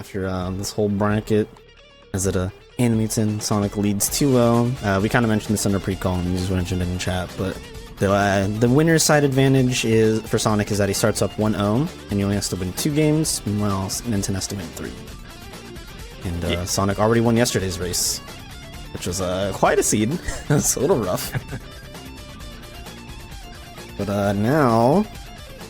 after this whole bracket. Is it a Ninten? Sonic leads 2-0. We kind of mentioned this under pre-call and you just mentioned it in chat, but the winner's side advantage is for Sonic is that he starts up 1-0 and he only has to win 2 games, while Ninten has to win 3. And Sonic already won yesterday's race, which was quite a seed. It's a little rough. But now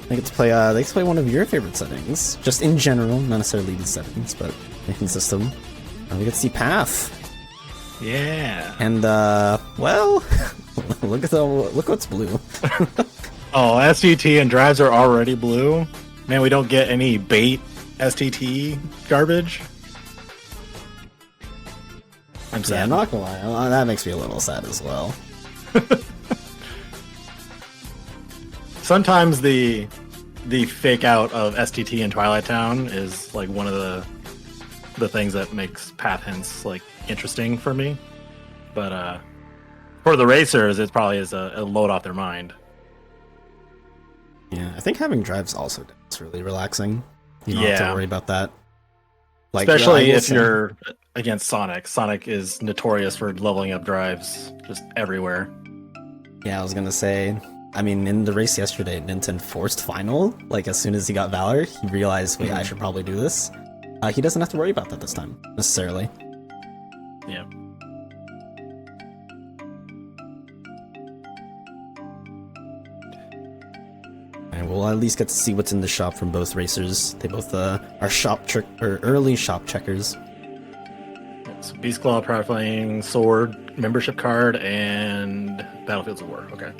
they get to play one of your favorite settings, just in general, not necessarily these settings, but making system. We get to see Path. Yeah. And well, look what's blue. Oh, STT and drives are already blue. Man, we don't get any bait STT garbage. I'm sad. Yeah, I'm not gonna lie, that makes me a little sad as well. Sometimes the fake out of STT in Twilight Town is like one of the things that makes path hints like interesting for me. But for the racers, it probably is a load off their mind. Yeah, I think having drives also is really relaxing. You don't have to worry about that. Like, especially if you're against Sonic. Sonic is notorious for leveling up drives just everywhere. Yeah, I was gonna say, I mean, in the race yesterday, Ninten forced final. Like, as soon as he got Valor, he realized, wait, I should probably do this. He doesn't have to worry about that this time, necessarily. Yeah. And we'll at least get to see what's in the shop from both racers. They both are early shop checkers. So Beast Claw, Proud Flame, Sword, membership card, and Battlefields of War. Okay.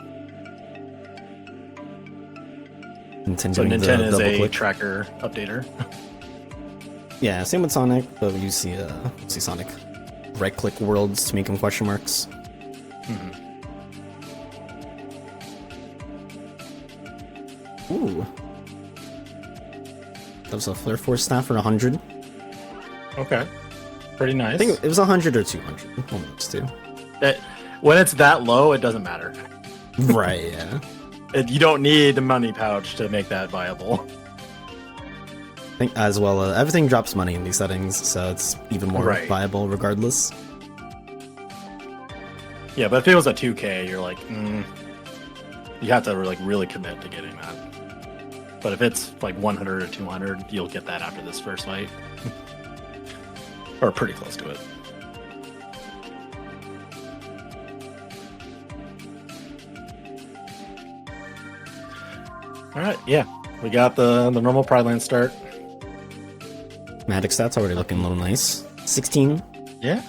So Ninten is a tracker updater. Yeah, same with Sonic, but you see Sonic right-click worlds to make them question marks. Mm-hmm. Ooh. That was a Flare Force staff for 100. Okay. Pretty nice. I think it was 100 or 200. One of those two. When it's that low, it doesn't matter. Right, yeah. You don't need the money pouch to make that viable. I think as well, everything drops money in these settings, so it's even more viable regardless. Yeah, but if it was a 2K, you're like, you have to really commit to getting that. But if it's like 100 or 200, you'll get that after this first fight. Or pretty close to it. Alright, yeah. We got the normal Pride Land start. Magic stats already looking a little nice. 16. Yeah.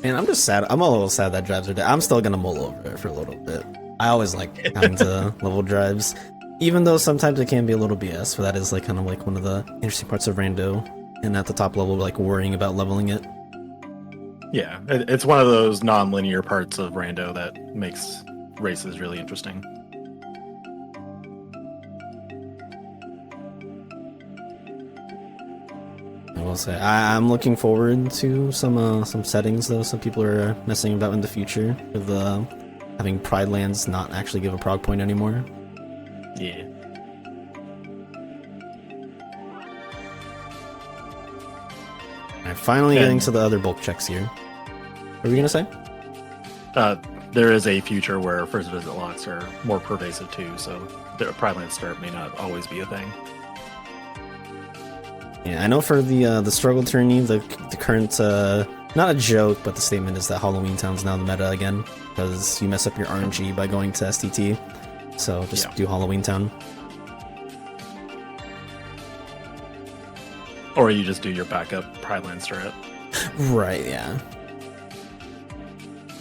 Man, I'm just sad. I'm a little sad that drives are dead. I'm still gonna mull over it for a little bit. I always like having to level drives, even though sometimes it can be a little BS. But that is like kind of like one of the interesting parts of Rando, and at the top level, like worrying about leveling it. Yeah, it's one of those non-linear parts of Rando that makes races really interesting. I will say I'm looking forward to some settings though. Some people are messing about in the future with having Pride Lands not actually give a prog point anymore. Yeah. Alright, finally getting to the other bulk checks here. What were we gonna say? There is a future where first visit locks are more pervasive too, so the Pride Land start may not always be a thing. Yeah, I know for the struggle tourney, the current not a joke, but the statement is that Halloween Town's now the meta again because you mess up your RNG by going to STT. So just do Halloween Town. Or you just do your backup Pride Land strat. Right, yeah.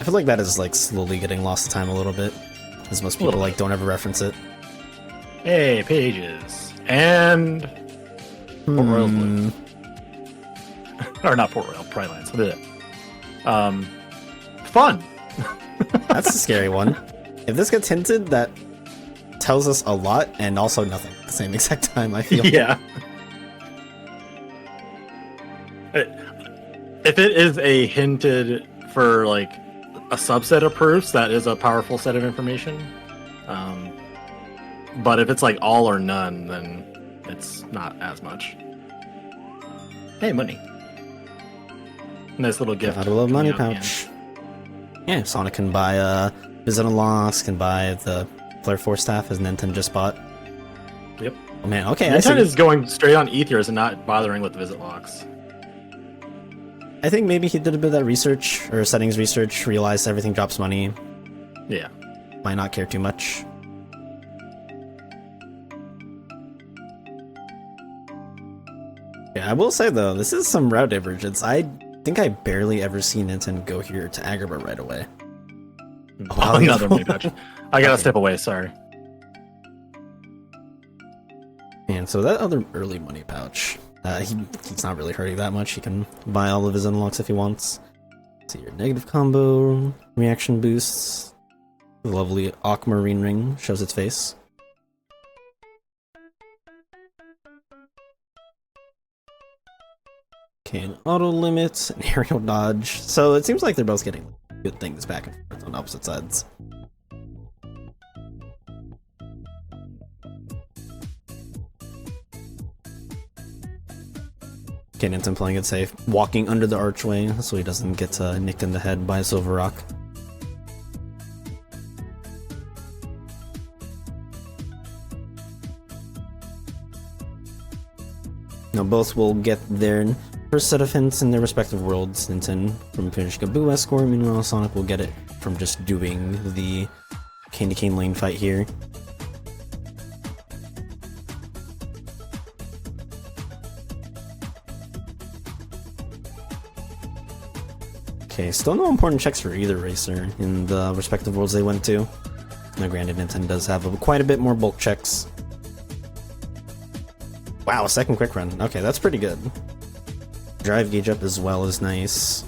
I feel like that is like slowly getting lost to time a little bit, as most people like don't ever reference it. Hey, pages and Port Royal's blue. Or not Port Royal, Pride Lands. Fun. That's a scary one. If this gets hinted, that tells us a lot and also nothing at the same exact time, I feel. Yeah. If it is a hinted for like a subset of proofs, that is a powerful set of information. But if it's like all or none, then it's not as much. Hey, money. Nice little gift. Gotta love money coming out pouch. Yeah, Sonic can buy Visit Unlocks, can buy the Flare Force Staff as Ninten just bought. Yep. Oh man, okay. Ninten is going straight on Ethers and not bothering with the visit locks. I think maybe he did a bit of that research, or settings research, realized everything drops money. Yeah. Might not care too much. Yeah, I will say though, this is some route divergence. I think I barely ever see Ninten go here to Agrabah right away. Oh, another money pouch. I gotta step away, sorry. And so that other early money pouch, he's not really hurting that much. He can buy all of his unlocks if he wants. See your negative combo, reaction boosts. The lovely Aquamarine Ring shows its face. Okay, an auto limit, an aerial dodge. So it seems like they're both getting good things back and forth on opposite sides. Okay, Ninten playing it safe, walking under the archway so he doesn't get nicked in the head by a silver rock. Now both will get their first set of hints in their respective worlds. Ninten from finishing a Boo Escort, meanwhile Sonic will get it from just doing the Candy Cane Lane fight here. Okay, still no important checks for either racer in the respective worlds they went to. Now granted, Ninten does have quite a bit more bulk checks. Wow, second quick run. Okay, that's pretty good. Drive gauge up as well is nice.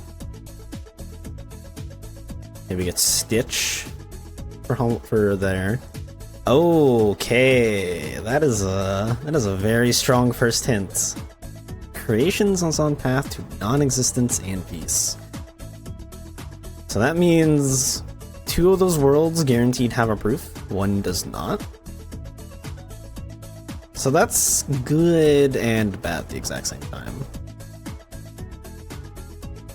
Maybe get Stitch for there. Okay, that is a very strong first hint. Creations on path to non-existence and peace. So that means 2 of those worlds guaranteed have a proof, 1 does not. So that's good and bad at the exact same time.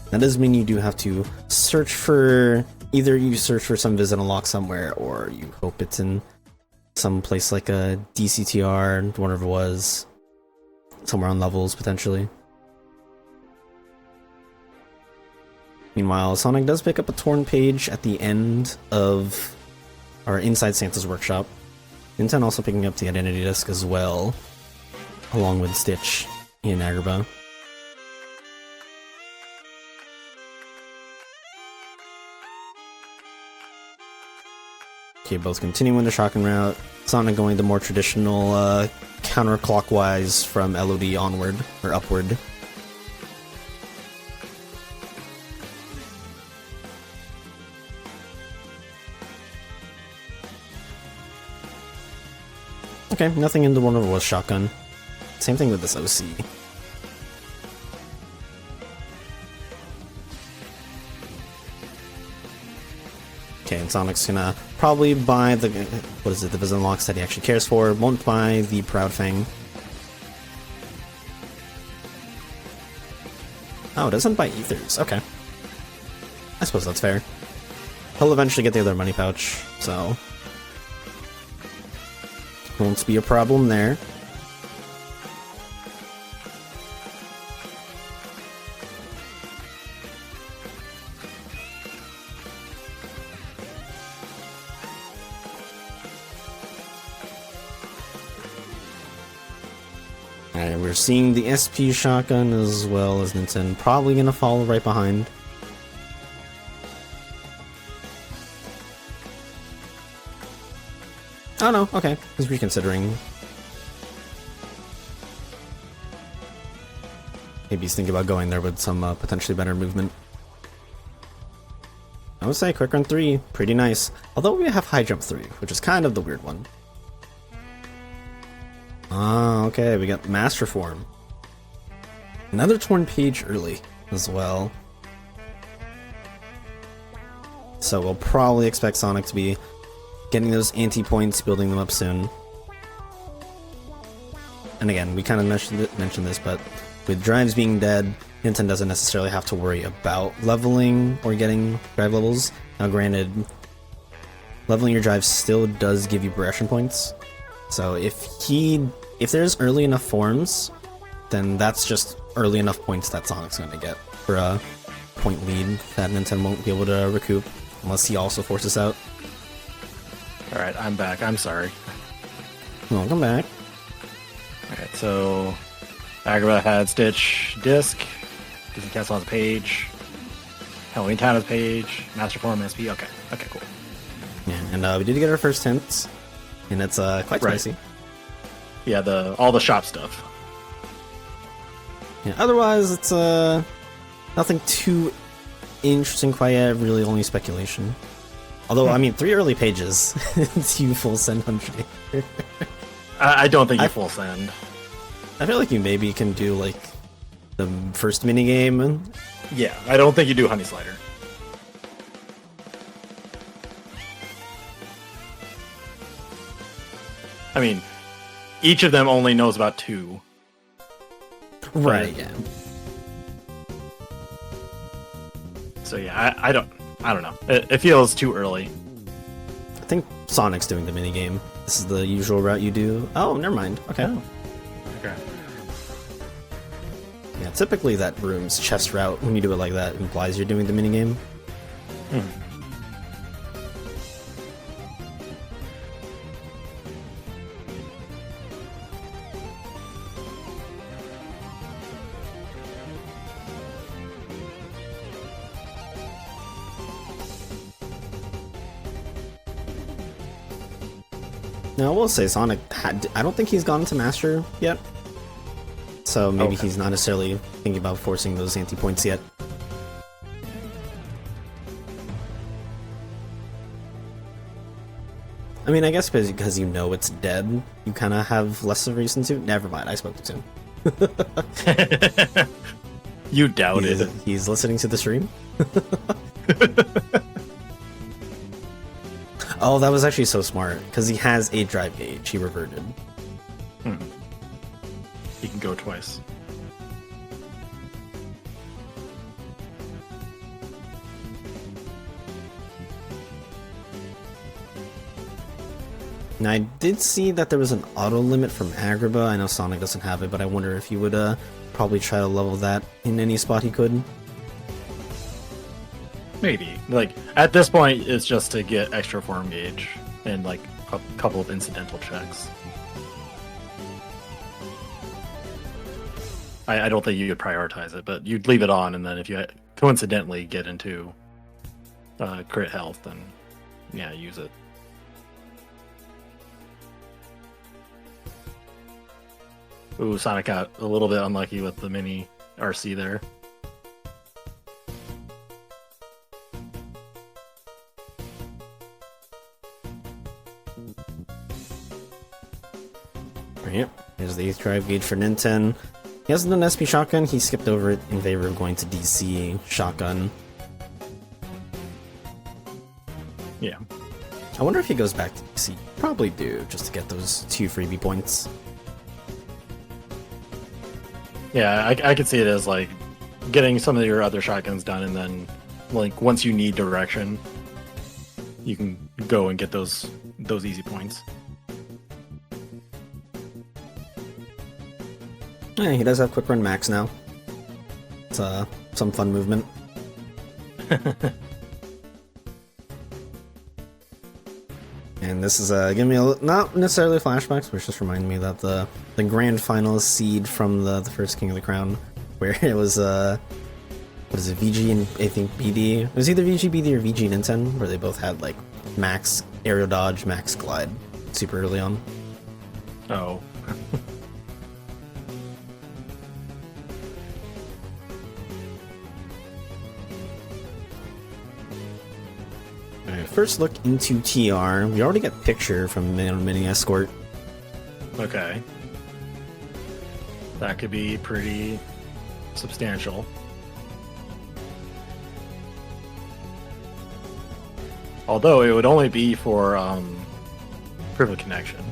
That does mean you do have to search for, either you search for some visit unlock somewhere, or you hope it's in some place like a DCTR, whatever it was, somewhere on levels potentially. Meanwhile, Sonic does pick up a torn page at the end of, or inside Santa's workshop. Ninten also picking up the identity disc as well, along with Stitch in Agrabah. Okay, both continuing the shotgun route. Sonic going the more traditional counterclockwise from LOD onward, or upward. Okay, nothing in the one was shotgun. Same thing with this OC. Okay, and Sonic's gonna probably buy the, what is it, the Visit Unlocks that he actually cares for, won't buy the Proud Fang. Oh, it doesn't buy Ethers, okay. I suppose that's fair. He'll eventually get the other money pouch, so won't be a problem there. Alright, we're seeing the SP shotgun as well as Ninten probably gonna follow right behind. Oh no, okay, he's reconsidering. Maybe he's thinking about going there with some potentially better movement. I would say Quick Run 3, pretty nice. Although we have High Jump 3, which is kind of the weird one. Ah, okay, we got Master Form. Another torn page early as well. So we'll probably expect Sonic to be getting those anti-points, building them up soon. And again, we kind of mentioned this, but with drives being dead, Ninten doesn't necessarily have to worry about leveling or getting drive levels. Now granted, leveling your drive still does give you progression points. So if there's early enough forms, then that's just early enough points that Sonic's going to get for a point lead that Ninten won't be able to recoup unless he also forces out. Alright, I'm back. I'm sorry. Welcome back. Alright, so Agrabah had Stitch Disc, Disney Castle has a page, Halloween Town has a page, Master Form SP. Okay, cool. Yeah, and we did get our first hints, and it's quite spicy. Yeah, all the shop stuff. Yeah, otherwise it's nothing too interesting quite yet, really only speculation. Although, I mean, 3 early pages, you full send 100. I don't think you full send. I feel like you maybe can do, like, the first minigame. Yeah, I don't think you do Honey Slider. I mean, each of them only knows about 2. Right, yeah. So yeah, I don't know. It feels too early. I think Sonic's doing the minigame. This is the usual route you do. Oh, never mind. Okay. Oh. Okay. Yeah, typically that room's chest route, when you do it like that, implies you're doing the minigame. Now, I will say Sonic I don't think he's gone to Master yet. So maybe he's not necessarily thinking about forcing those anti-points yet. I mean, I guess because you know it's dead, you kind of have less of a reason to. Never mind, I spoke to him. You doubted. He's listening to the stream? Oh, that was actually so smart, because he has a drive gauge. He reverted. He can go twice. Now, I did see that there was an auto limit from Agrabah. I know Sonic doesn't have it, but I wonder if he would probably try to level that in any spot he could. Maybe. Like, at this point, it's just to get extra form gauge and, like, a couple of incidental checks. I don't think you would prioritize it, but you'd leave it on, and then if you coincidentally get into crit health, then, yeah, use it. Ooh, Sonic got a little bit unlucky with the mini RC there. Alright, here's the 8th drive gauge for Ninten. He hasn't done SP Shotgun, he skipped over it in favor of going to DC Shotgun. Yeah. I wonder if he goes back to DC. Probably do, just to get those 2 freebie points. Yeah, I could see it as, like, getting some of your other shotguns done, and then, like, once you need direction, you can go and get those easy points. Yeah, he does have Quick Run Max now. It's some fun movement. And this is giving me not necessarily flashbacks, but it's just reminding me that the grand final seed from the first King of the Crown, where it was what is it, VG and I think BD. It was either VG BD or VG Ninten, where they both had like max aerial dodge, max glide, super early on. Oh. Alright, first look into TR. We already got picture from Mini Escort. Okay. That could be pretty substantial. Although it would only be for proof of connection.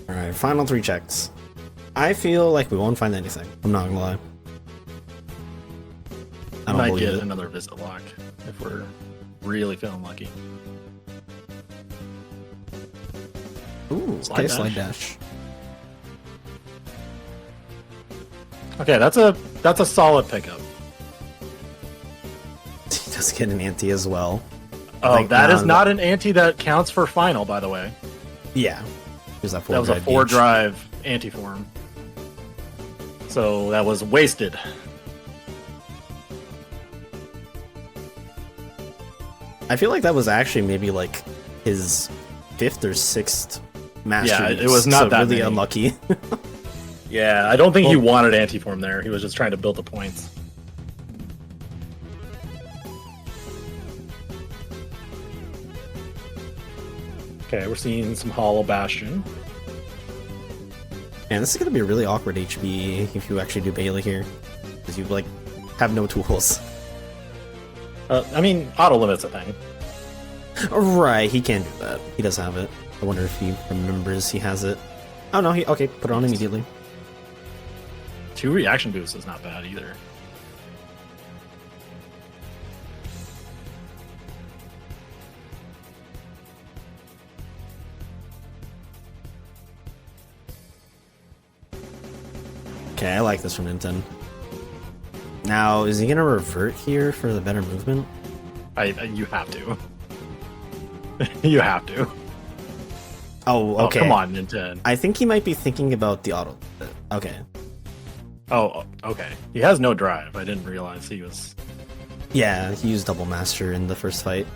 Alright, final 3 checks. I feel like we won't find anything. I'm not gonna lie. I don't Might believe get it. another visit lock if we're really feeling lucky. Ooh, Slide okay, slide dash. Okay, that's a solid pickup. He does get an ante as well. Oh, Like, that is no, not an ante that counts for final, by the way. Yeah. Here's that That was a 4-drive anti-form. So that was wasted. I feel like that was actually maybe like his 5th or 6th master. Yeah, it use, was not so that really many. unlucky. Yeah, I don't think he wanted anti-form there. He was just trying to build the points. Okay, we're seeing some Hollow Bastion. Man, this is gonna be a really awkward HB if you actually do Bailey here, because you like have no tools. I mean, auto limit's a thing. Right, he can do that. He does have it. I wonder if he remembers he has it. Oh no, okay, put it on immediately. 2 reaction boosts is not bad either. Okay, I like this from Ninten. Now, is he gonna revert here for the better movement? You have to. You have to. Oh, okay. Oh, come on, Ninten. I think he might be thinking about the auto. Okay. Oh, okay. He has no drive. I didn't realize he was... Yeah, he used double master in the first fight.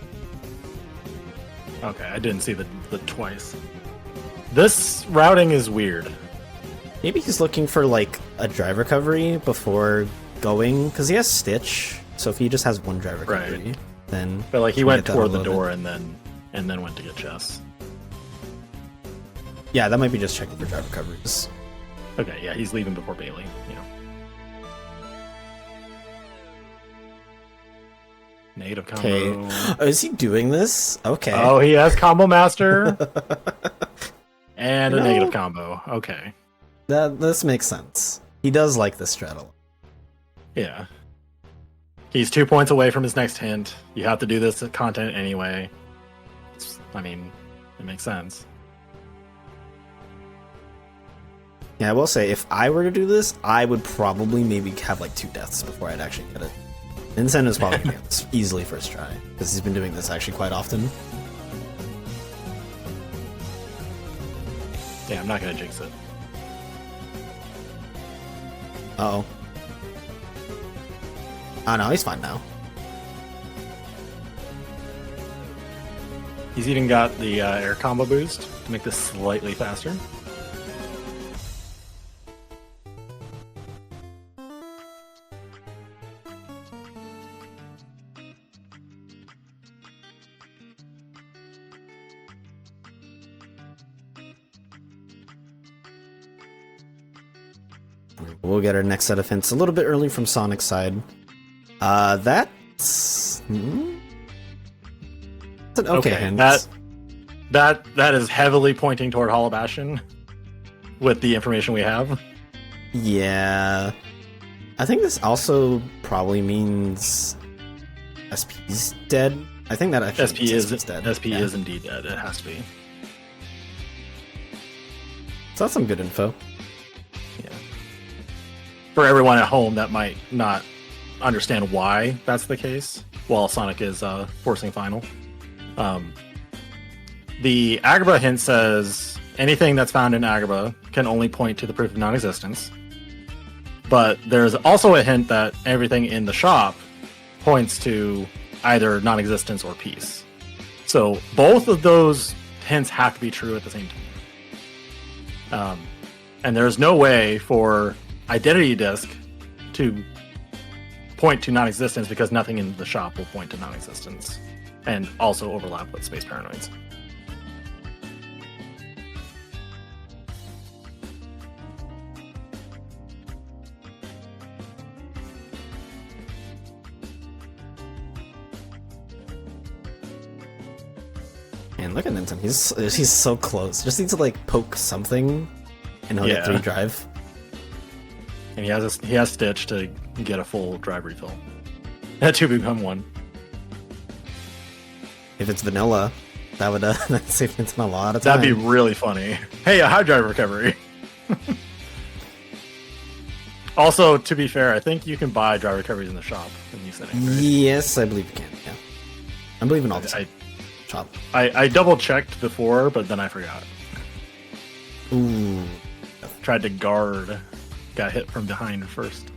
Okay, I didn't see the twice. This routing is weird. Maybe he's looking for like a drive recovery before going, because he has Stitch. So if he just has one drive recovery, then But like he he'll went get that toward the unloaded. door and then went to get chess. Yeah, that might be just checking for drive recoveries. Okay, yeah, he's leaving before Bailey. You know. Native combo. Okay. Oh, is he doing this? Okay. Oh, he has combo master and a No. negative combo. Okay. This makes sense. He does like this straddle. Yeah. He's 2 points away from his next hint. You have to do this content anyway. I mean, it makes sense. Yeah, I will say, if I were to do this, I would probably maybe have like 2 deaths before I'd actually get it. Ninten is probably gonna get this easily first try, because he's been doing this actually quite often. Yeah, I'm not gonna jinx it. Uh-oh. Oh no, he's fine now. He's even got the air combo boost to make this slightly faster. We'll get our next set of hints a little bit early from Sonic's side. That's... That's an okay hint. That is heavily pointing toward Hollow Bastion with the information we have. Yeah. I think this also probably means SP's dead. I think that actually SP means is dead. SP Yeah. is indeed dead. It has to be. So that's some good info. Yeah. For everyone at home that might not understand why that's the case, while Sonic is forcing final. The Agrabah hint says anything that's found in Agrabah can only point to the proof of non-existence. But there's also a hint that everything in the shop points to either non-existence or peace. So both of those hints have to be true at the same time. And there's no way for Identity Disc to point to non-existence because nothing in the shop will point to non-existence, and also overlap with Space Paranoids. And look at Ninten. He's so close. Just needs to like poke something, and he'll get 3 drive. And he has Stitch to get a full drive refill. That 2 become 1. If it's vanilla, that would that'd save Ninten a lot of time. That'd be really funny. Hey, a high drive recovery. Also, to be fair, I think you can buy drive recoveries in the shop in these settings, right? Yes, I believe you can. Yeah, I believe in all this. Shop. I double checked before, but then I forgot. Ooh. Tried to guard. Got hit from behind first.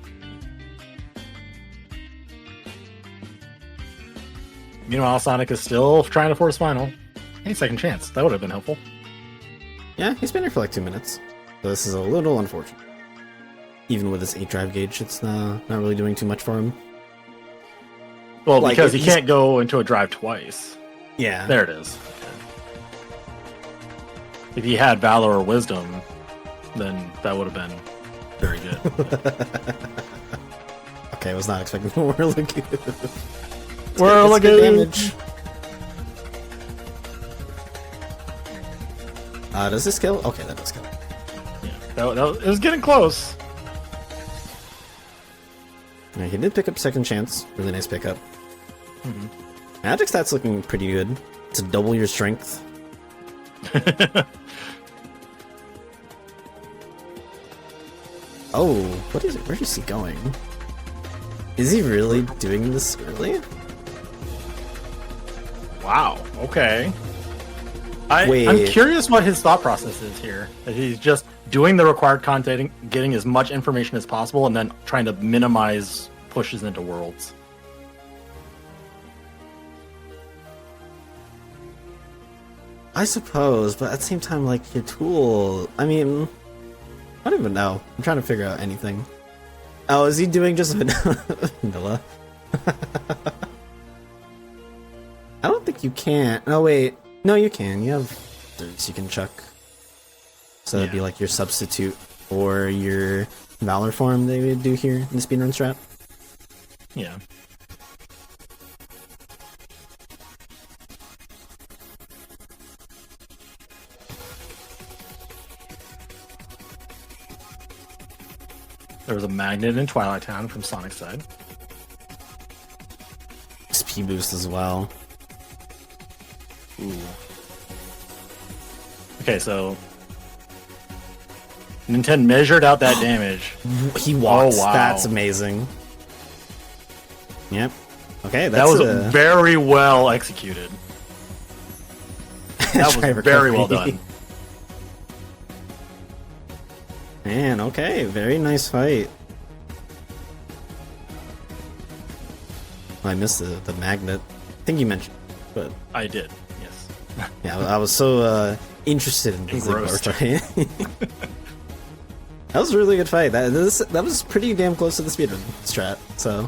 Meanwhile, Sonic is still trying to force final. Hey, second chance. That would have been helpful. Yeah, he's been here for like 2 minutes. So this is a little unfortunate. Even with his 8 drive gauge, it's not really doing too much for him. Well, like, because he can't go into a drive twice. Yeah. There it is. If he had Valor or Wisdom, then that would have been very good. Okay, I was not expecting the Whirligoo. Whirligoo! Damage. Does this kill? Okay, that does kill. Yeah, it was getting close. Yeah, he did pick up second chance. Really nice pickup. Mm-hmm. Magic stat's looking pretty good. To double your strength. Oh, what is it? Where is he going? Is he really doing this early? Wow. Okay. I'm curious what his thought process is here. That he's just doing the required content, getting as much information as possible, and then trying to minimize pushes into worlds. I suppose, but at the same time, like, your tool... I mean... I don't even know. I'm trying to figure out anything. Oh, is he doing just vanilla? I don't think you can. Oh, wait. No, you can. You have thirds you can chuck. So that'd be like your substitute or your Valor form they would do here in the speedrun strat. Yeah. There was a magnet in Twilight Town from Sonic's side. SP boost as well. Ooh. Okay, so Ninten measured out that damage. He walks. Oh, wow. That's amazing. Yep. Okay, that was very well executed. That was very well done. Man, okay, very nice fight. I missed the magnet. I think you mentioned it, but I did, yes. Yeah, I was so interested in the Zigbar fight. That was a really good fight. That was pretty damn close to the speedrun strat, so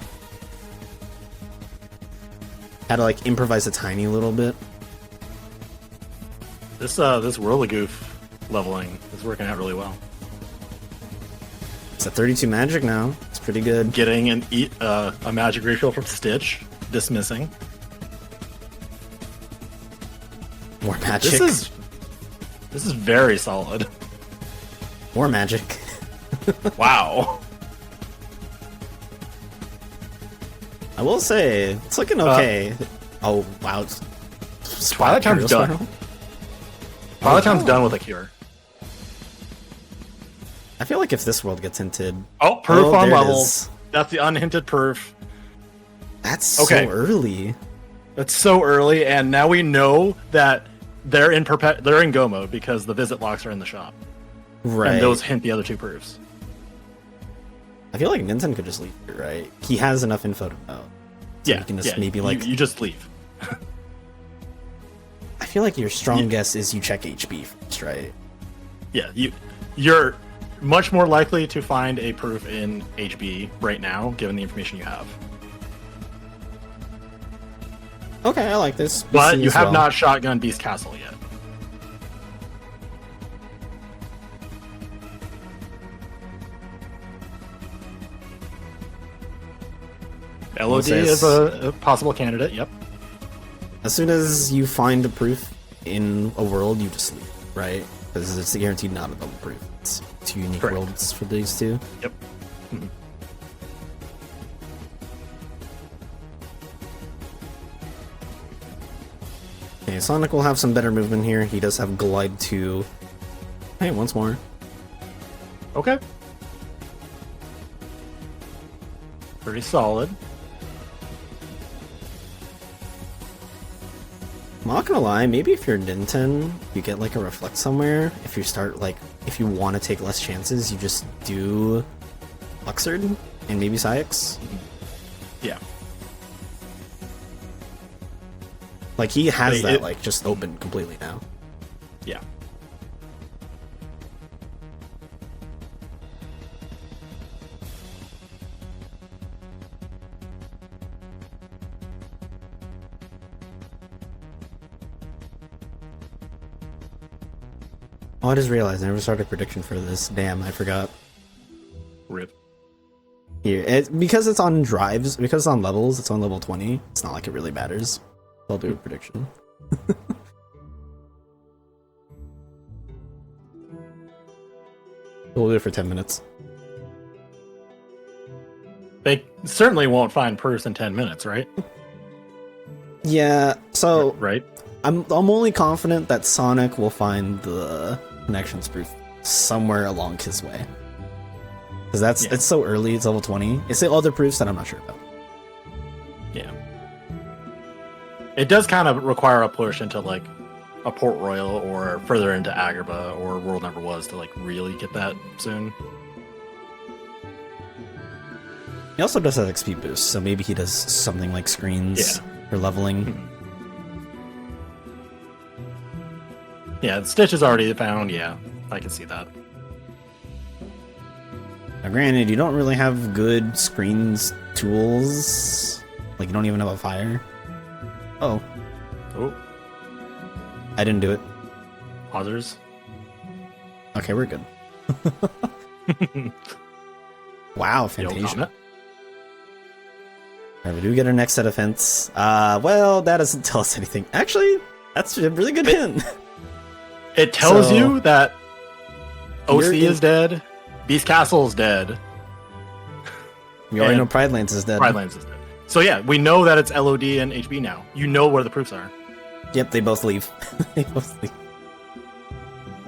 had to like improvise a tiny little bit. This Whirligoof leveling is working out really well. It's at 32 magic now. It's pretty good. Getting a magic refill from Stitch, dismissing. More magic. This is very solid. More magic. Wow. I will say it's looking okay. Oh wow! Twilight Town's done. Twilight Town's done with a cure. I feel like if this world gets hinted... Oh, proof on level. That's the unhinted proof. That's so early. That's so early, and now we know that they're in go mode because the visit locks are in the shop. Right. And those hint the other 2 proofs. I feel like Ninten could just leave it, right? He has enough info to know. So Yeah, you can just maybe like... You just leave. I feel like your strong guess is you check HB first, right? Yeah, you're much more likely to find a proof in HB right now, given the information you have. Okay, I like this. But BC you as have well. not shotgun Beast Castle yet. LOD is a possible candidate, yep. As soon as you find a proof in a world, you just leave, right? Because it's guaranteed not a double proof. It's two unique Correct. worlds for these two. Yep. Mhm. Okay, Sonic will have some better movement here. He does have Glide 2. Hey, once more. Okay. Pretty solid. I'm not gonna lie, maybe if you're Ninten, you get like a Reflect somewhere. If you start like, if you want to take less chances, you just do Luxord and maybe Psyx. Yeah. Like he has But that like just open completely now. Yeah. Oh, I just realized I never started a prediction for this. Damn, I forgot. Rip. Here, because it's on drives, because it's on levels, it's on level 20. It's not like it really matters. I'll do a prediction. We'll do it for 10 minutes. They certainly won't find proofs in 10 minutes, right? Yeah, so Right? I'm only confident that Sonic will find the connections proof somewhere along his way. Because that's Yeah. it's so early, it's level 20. It's the other proofs that I'm not sure about. Yeah. It does kind of require a push into like a Port Royal or further into Agrabah or World Never Was to like really get that soon. He also does have XP boost, so maybe he does something like screens for leveling. Yeah, the Stitch is already found. Yeah, I can see that. Now, granted, you don't really have good screens tools. Like, you don't even have a fire. Oh, Oh, I didn't do it. Others. Okay, we're good. Wow, Yo, Fantasia. comment. Alright, we do get our next set of hints. Well, that doesn't tell us anything. Actually, that's a really good hint. It tells So- you that OC You're in- is dead, Beast Castle is dead, We already And know Pride Lands is dead. Pride Lands is dead. So yeah, we know that it's LOD and HB now. You know where the proofs are. Yep, they both leave. They both leave.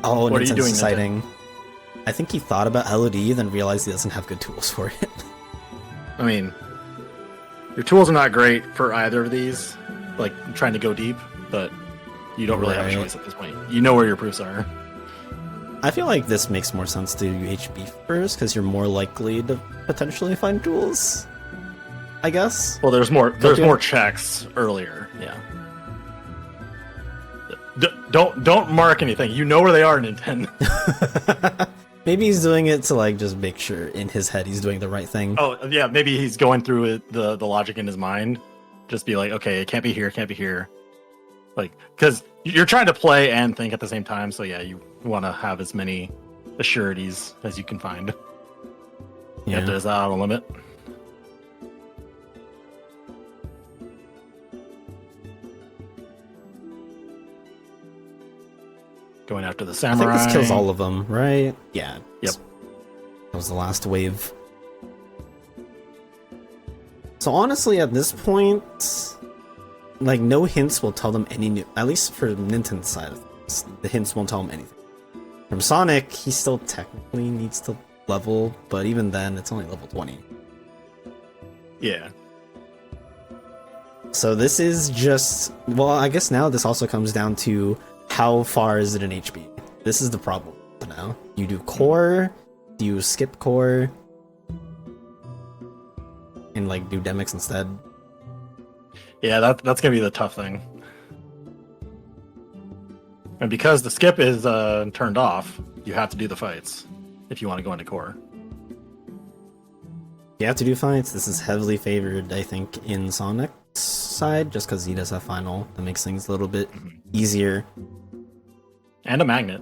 Oh, What are you Ninten's doing, deciding. I think he thought about LOD, then realized he doesn't have good tools for it. I mean, your tools are not great for either of these, like trying to go deep, but you don't really have a Right. choice at this point. You know where your proofs are. I feel like this makes more sense to do HB first, because you're more likely to potentially find tools. I guess. Well, there's you? more checks earlier. Yeah. Don't mark anything. You know where they are, Ninten. Maybe he's doing it to like just make sure in his head he's doing the right thing. Oh yeah, maybe he's going through it, the logic in his mind. Just be like, okay, it can't be here, it can't be here. Like, because you're trying to play and think at the same time. So yeah, you want to have as many assurities as you can find. Yeah. Is that out of limit? Going after the I samurai. think this kills all of them, right? Yeah. Yep. That was the last wave. So honestly, at this point, like no hints will tell them any new. At least for Nintendo's side of things, the hints won't tell him anything. From Sonic, he still technically needs to level, but even then, it's only level 20. Yeah. So this is just, well, I guess now this also comes down to how far is it in HB? This is the problem now. You do core, do you skip core, and like do Demix instead? Yeah, that's gonna be the tough thing. And because the skip is turned off, you have to do the fights if you want to go into core. You have to do fights. This is heavily favored, I think, in Sonic. side, just because he does have final. That makes things a little bit easier. And a magnet.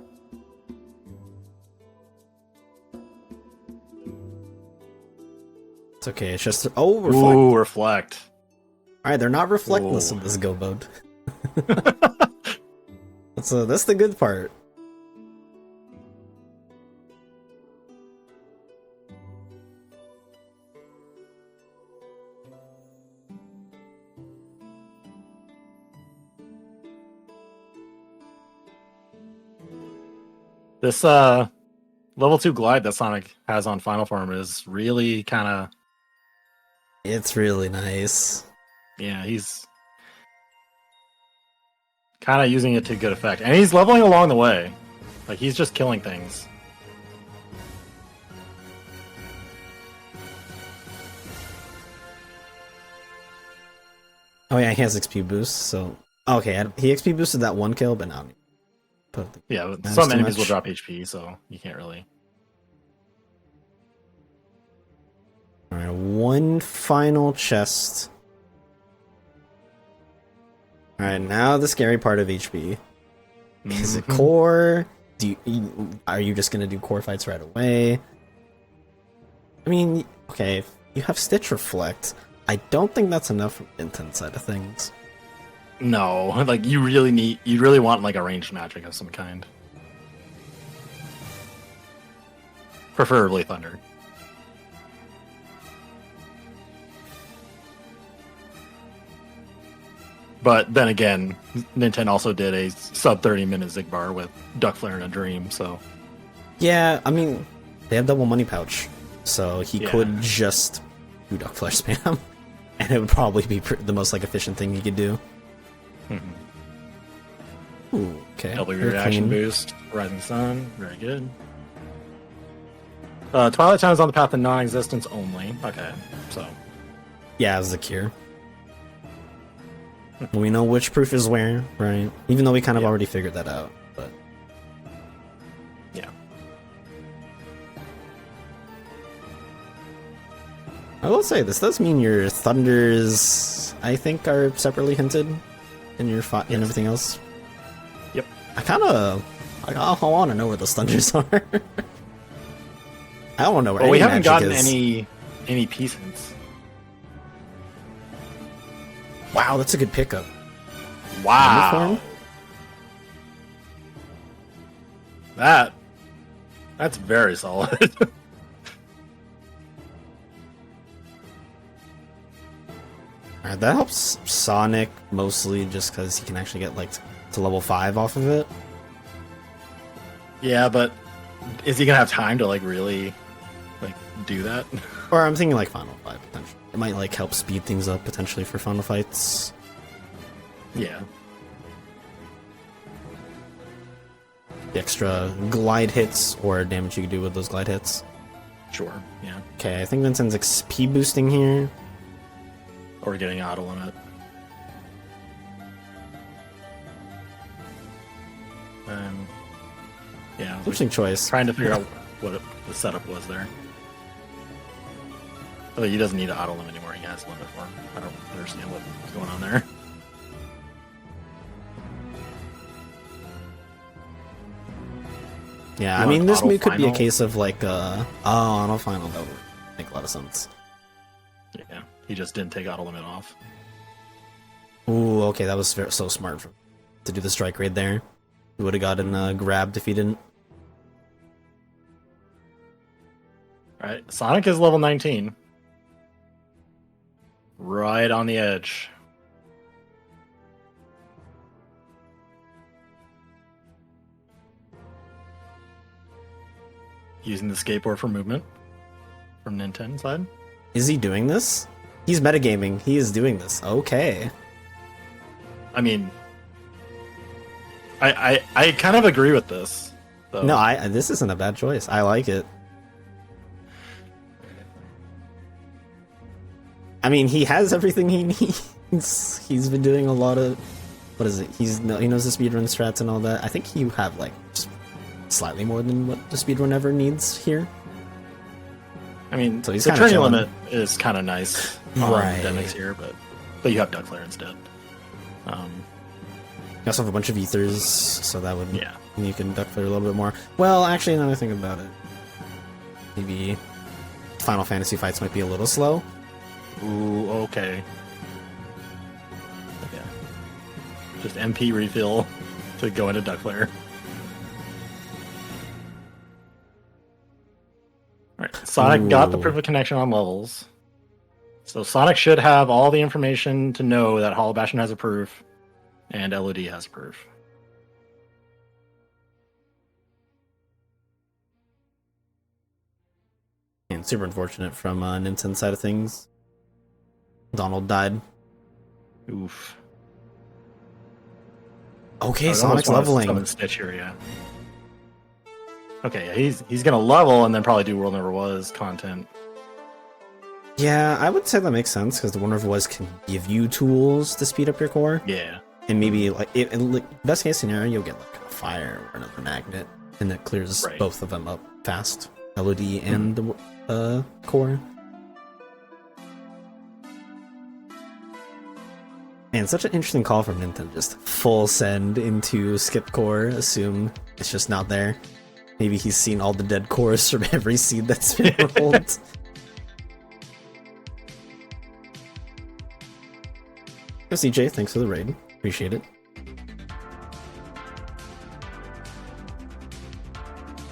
It's okay. It's just reflect. Ooh, reflect. All right, they're not reflectless in this go mode. So that's the good part. This level 2 glide that Sonic has on Final Form is really kind of... It's really nice. Yeah, he's kind of using it to good effect. And he's leveling along the way. Like, he's just killing things. Oh yeah, he has XP boost, so... Okay, he XP boosted that one kill, but now... Yeah, but some enemies will drop HP, so you can't really... Alright, one final chest. Alright, now the scary part of HP. Is it core? Are you just gonna do core fights right away? I mean, okay, you have Stitch Reflect. I don't think that's enough from the Ninten side of things. No, like you really want like a ranged magic of some kind. Preferably Thunder. But then again, Ninten also did a sub 30-minute Zigbar with Duck Flare and a Dream, so... Yeah, I mean, they have double money pouch, so he could just do Duck Flare spam, and it would probably be the most like efficient thing he could do. Ooh, okay. W reaction boost, Rising Sun, very good. Twilight Town is on the path to non-existence only. Okay, so... Yeah, as a cure. We know which proof is where, right? Even though we kind of already figured that out, but... Yeah. I will say, this does mean your Thunders, I think, are separately hinted in your in everything else. Yep. I want to know where the Thunders are. I don't want to know where Well, we any haven't magic gotten is. any piece hints. Wow, that's a good pickup. Wow. That's very solid. Alright, that helps Sonic mostly just because he can actually get like to level 5 off of it. Yeah, but is he gonna have time to like really like do that? Or I'm thinking like Final Fight potentially. It might like help speed things up potentially for Final Fights. Yeah. The extra glide hits or damage you could do with those glide hits. Sure. Yeah. Okay, I think Ninten's XP boosting here. Or getting auto limit. Yeah. Interesting choice. Trying to figure out what the setup was there. Oh, he doesn't need an auto limit anymore. He has limit for him. I don't understand what's going on there. Yeah, I mean, this could be a case of like, auto final. That would make a lot of sense. Yeah, he just didn't take auto limit off. Ooh, okay, that was so smart to do the strike raid there. He would have gotten grabbed if he didn't. Alright, Sonic is level 19. Right on the edge. Using the skateboard for movement from Ninten side. Is he doing this? He's metagaming. He is doing this. Okay. I mean, I kind of agree with this. Though. No, this isn't a bad choice. I like it. I mean, he has everything he needs. He's been doing a lot of... What is it? He knows the speedrun strats and all that. I think you have, like, just slightly more than what the speedrun ever needs here. I mean, so he's the kinda turning chilling. limit is kind of nice on Demix here, but... but you have Duck Flare instead. You also have a bunch of ethers, so that would Yeah. you can Duck Flare a little bit more. Well, actually, now that I think about it, maybe Final Fantasy fights might be a little slow. Ooh, okay. Yeah. Just MP refill to go into Duck Flare. Alright, Sonic got the Ooh. proof of connection on levels. So Sonic should have all the information to know that Hollow Bastion has a proof and LOD has a proof. And super unfortunate from Ninten side of things. Donald died. Oof. Okay, I Sonic's almost wanna leveling. summon Stitch here, yeah. Okay, yeah, he's gonna level and then probably do World Never Was content. Yeah, I would say that makes sense because the Wonder of Was can give you tools to speed up your core, Yeah. and maybe like best case scenario, you'll get like a fire or another magnet, and that clears Right. both of them up fast. LOD and the core. Man, such an interesting call from Ninten. Just full send into skip core, assume it's just not there. Maybe he's seen all the dead cores from every seed that's been rolled. Yo, CJ, thanks for the raid. Appreciate it.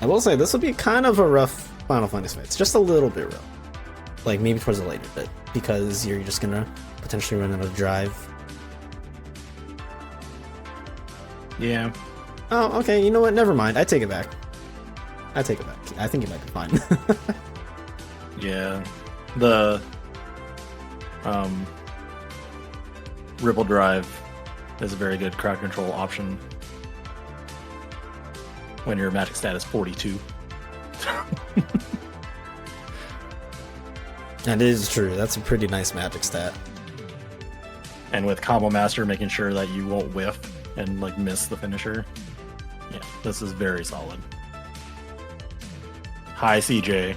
I will say, this will be kind of a rough Final Fantasy fight. It's just a little bit rough. Like, maybe towards the later bit. Because you're just gonna potentially run out of drive. Yeah. Oh, okay, you know what? Never mind. I take it back. I take it back. I think it might be fine. Yeah. The Ripple Drive is a very good crowd control option when your magic stat is 42. That is true. That's a pretty nice magic stat. And with Combo Master making sure that you won't whiff and like miss the finisher. Yeah, this is very solid. Hi CJ.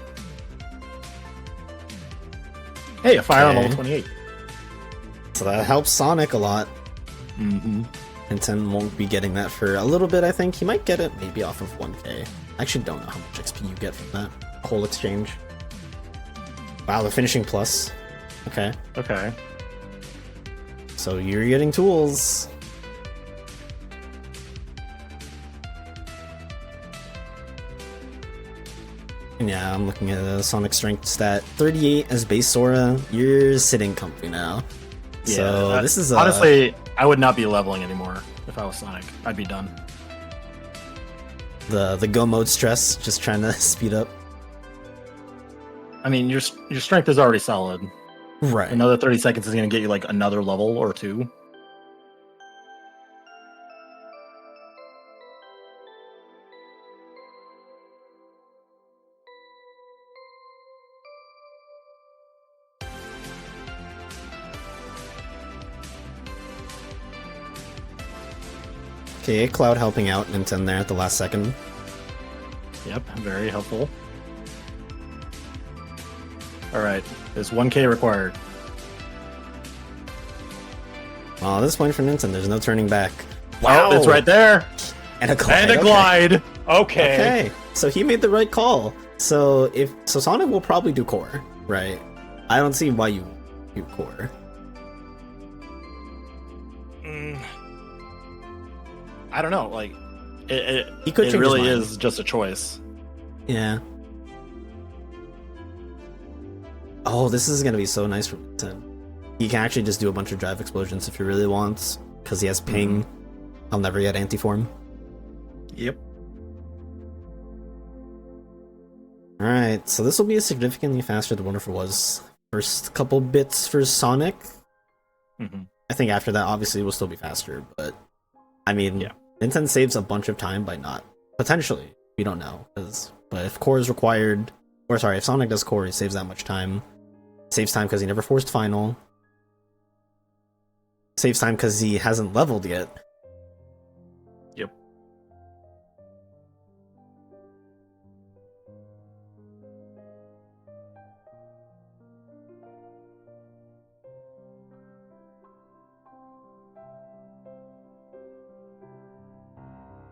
Hey, a fire on Okay. level 28. So that helps Sonic a lot. Mm-hmm. Ninten won't be getting that for a little bit, I think. He might get it maybe off of 1k. I actually don't know how much XP you get from that whole exchange. Wow, the finishing plus. Okay. Okay. So you're getting tools. And yeah, I'm looking at a Sonic Strength stat. 38 as base Sora. You're sitting comfy now. Yeah, So this is honestly, I would not be leveling anymore if I was Sonic. I'd be done. the go mode stress, just trying to speed up. I mean, your strength is already solid. Right. Another 30 seconds is going to get you like another level or two. Okay, Cloud helping out Ninten there at the last second. Yep, very helpful. All right, there's 1k required. Oh, this point for Ninten, there's no turning back. Wow, it's right there. And a glide. And a okay. glide. Okay. Okay, so he made the right call. So Sonic will probably do core, right? I don't see why you do core. I don't know. Like, He could it change really his mind. is just a choice. Yeah. Oh, this is gonna be so nice for Ninten. He can actually just do a bunch of drive explosions if he really wants, because he has ping. I'll never get anti-form. Yep. Alright, so this will be significantly faster than Wonderful was. First couple bits for Sonic. Mm-hmm. I think after that, obviously, it will still be faster, but I mean, Yeah. Ninten saves a bunch of time by not. Potentially. We don't know. But if core is required, or sorry, if Sonic does core, he saves that much time. Saves time because he never forced final. Saves time because he hasn't leveled yet. Yep.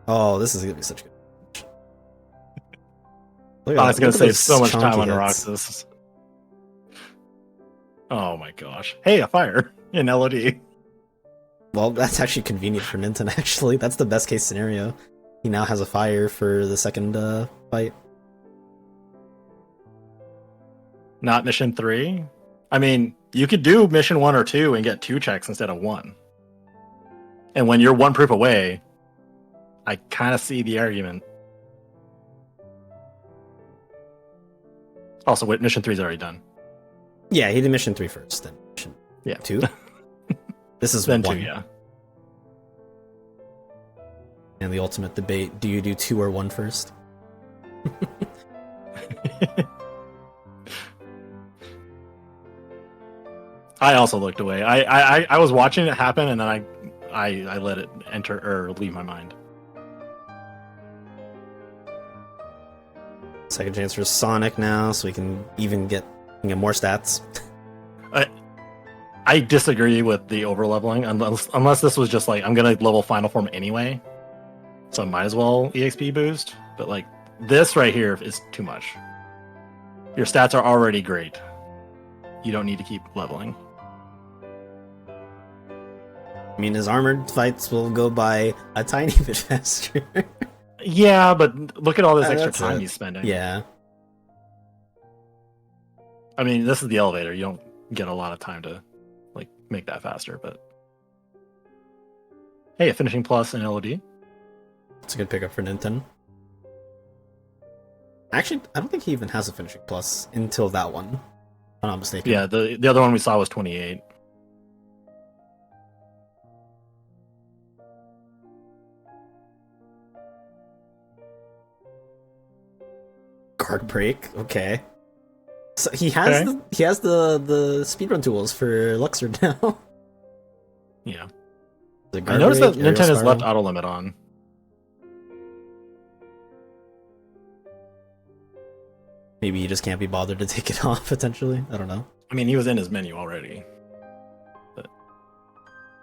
Oh, this is gonna be such good. Look at I was that. gonna Look at save those so much chunky time on hits. Roxas. Oh my gosh. Hey, a fire in LOD. Well, that's actually convenient for Ninten, actually. That's the best case scenario. He now has a fire for the second fight. Not mission 3? I mean, you could do mission 1 or 2 and get 2 checks instead of 1. And when you're 1 proof away, I kind of see the argument. Also, wait, mission 3 is already done. Yeah, he did mission 3 first, then mission 2. This is Then 1. 2, yeah. And the ultimate debate, do you do 2 or 1 first? I also looked away. I was watching it happen, and then I let it enter or leave my mind. Second chance for Sonic now, so we can even get more stats. I disagree with the over leveling, unless this was just like I'm gonna level Final Form anyway, so I might as well EXP boost. But like this right here is too much. Your stats are already great. You don't need to keep leveling. I mean, his armored fights will go by a tiny bit faster. Yeah, but look at all this extra That's time it. he's spending. Yeah. I mean, this is the elevator. You don't get a lot of time to like make that faster, but hey, a finishing plus in LOD. It's a good pickup for Ninten. Actually, I don't think he even has a finishing plus until that one. If I'm not mistaken. Yeah, the other one we saw was 28. Guard break. Okay. So he has the speedrun tools for Luxor now. Yeah. The I guard noticed that break, aerial Ninten has spiral. left auto limit on. Maybe he just can't be bothered to take it off. Potentially, I don't know. I mean, he was in his menu already.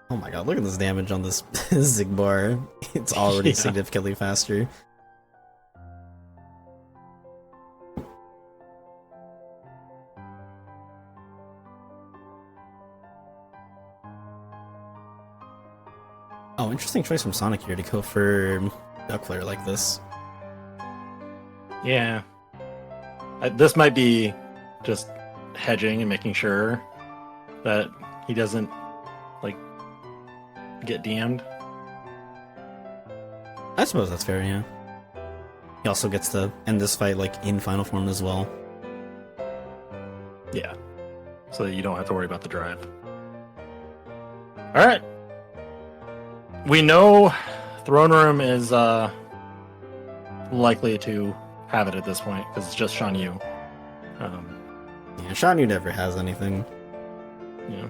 Oh my god! Look at this damage on this Zigbar. It's already Yeah. significantly faster. Oh, interesting choice from Sonic here to go for Duck Flare like this. Yeah. This might be just hedging and making sure that he doesn't like get DM'd. I suppose that's fair, yeah. He also gets to end this fight like in final form as well. Yeah. So that you don't have to worry about the drive. All right. We know Throne Room is likely to have it at this point because it's just Shan Yu. Yeah, Shan Yu never has anything. Yeah.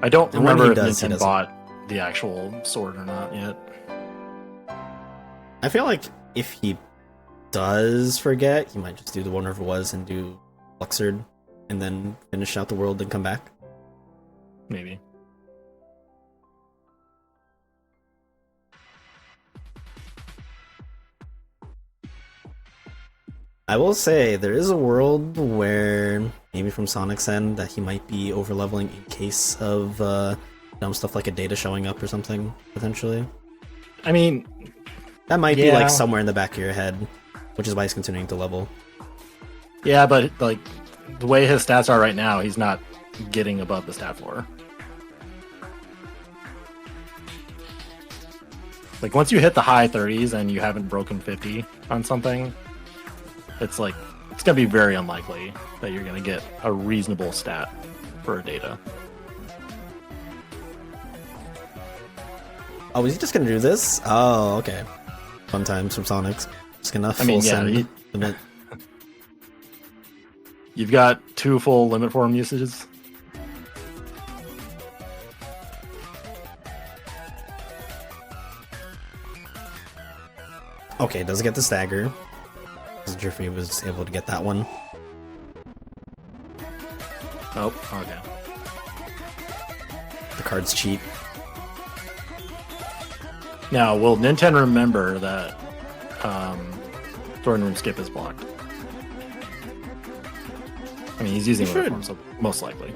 I don't And when he remember if does, he Ninten doesn't. bought the actual sword or not yet. I feel like if he does forget, he might just do the Whatever Was and do Luxord and then finish out the world and come back. Maybe. I will say there is a world where maybe from Sonic's end that he might be overleveling in case of dumb stuff like a data showing up or something potentially. I mean, That might be Yeah. like somewhere in the back of your head, which is why he's continuing to level. yeah, but like the way his stats are right now, he's not getting above the stat floor. Like once you hit the high 30s and you haven't broken 50 on something, it's like it's gonna be very unlikely that you're gonna get a reasonable stat for a data. Oh, is he just gonna do this? Oh, okay. Fun times from Sonic's. Just gonna I mean, full yeah, send limit. You've got 2 full limit form usages. Okay, does get the stagger. Because Jiffy was able to get that one. Oh, okay. The cards cheat. Now, will Ninten remember that Throne Room skip is blocked? I mean, he's using other forms, so most likely.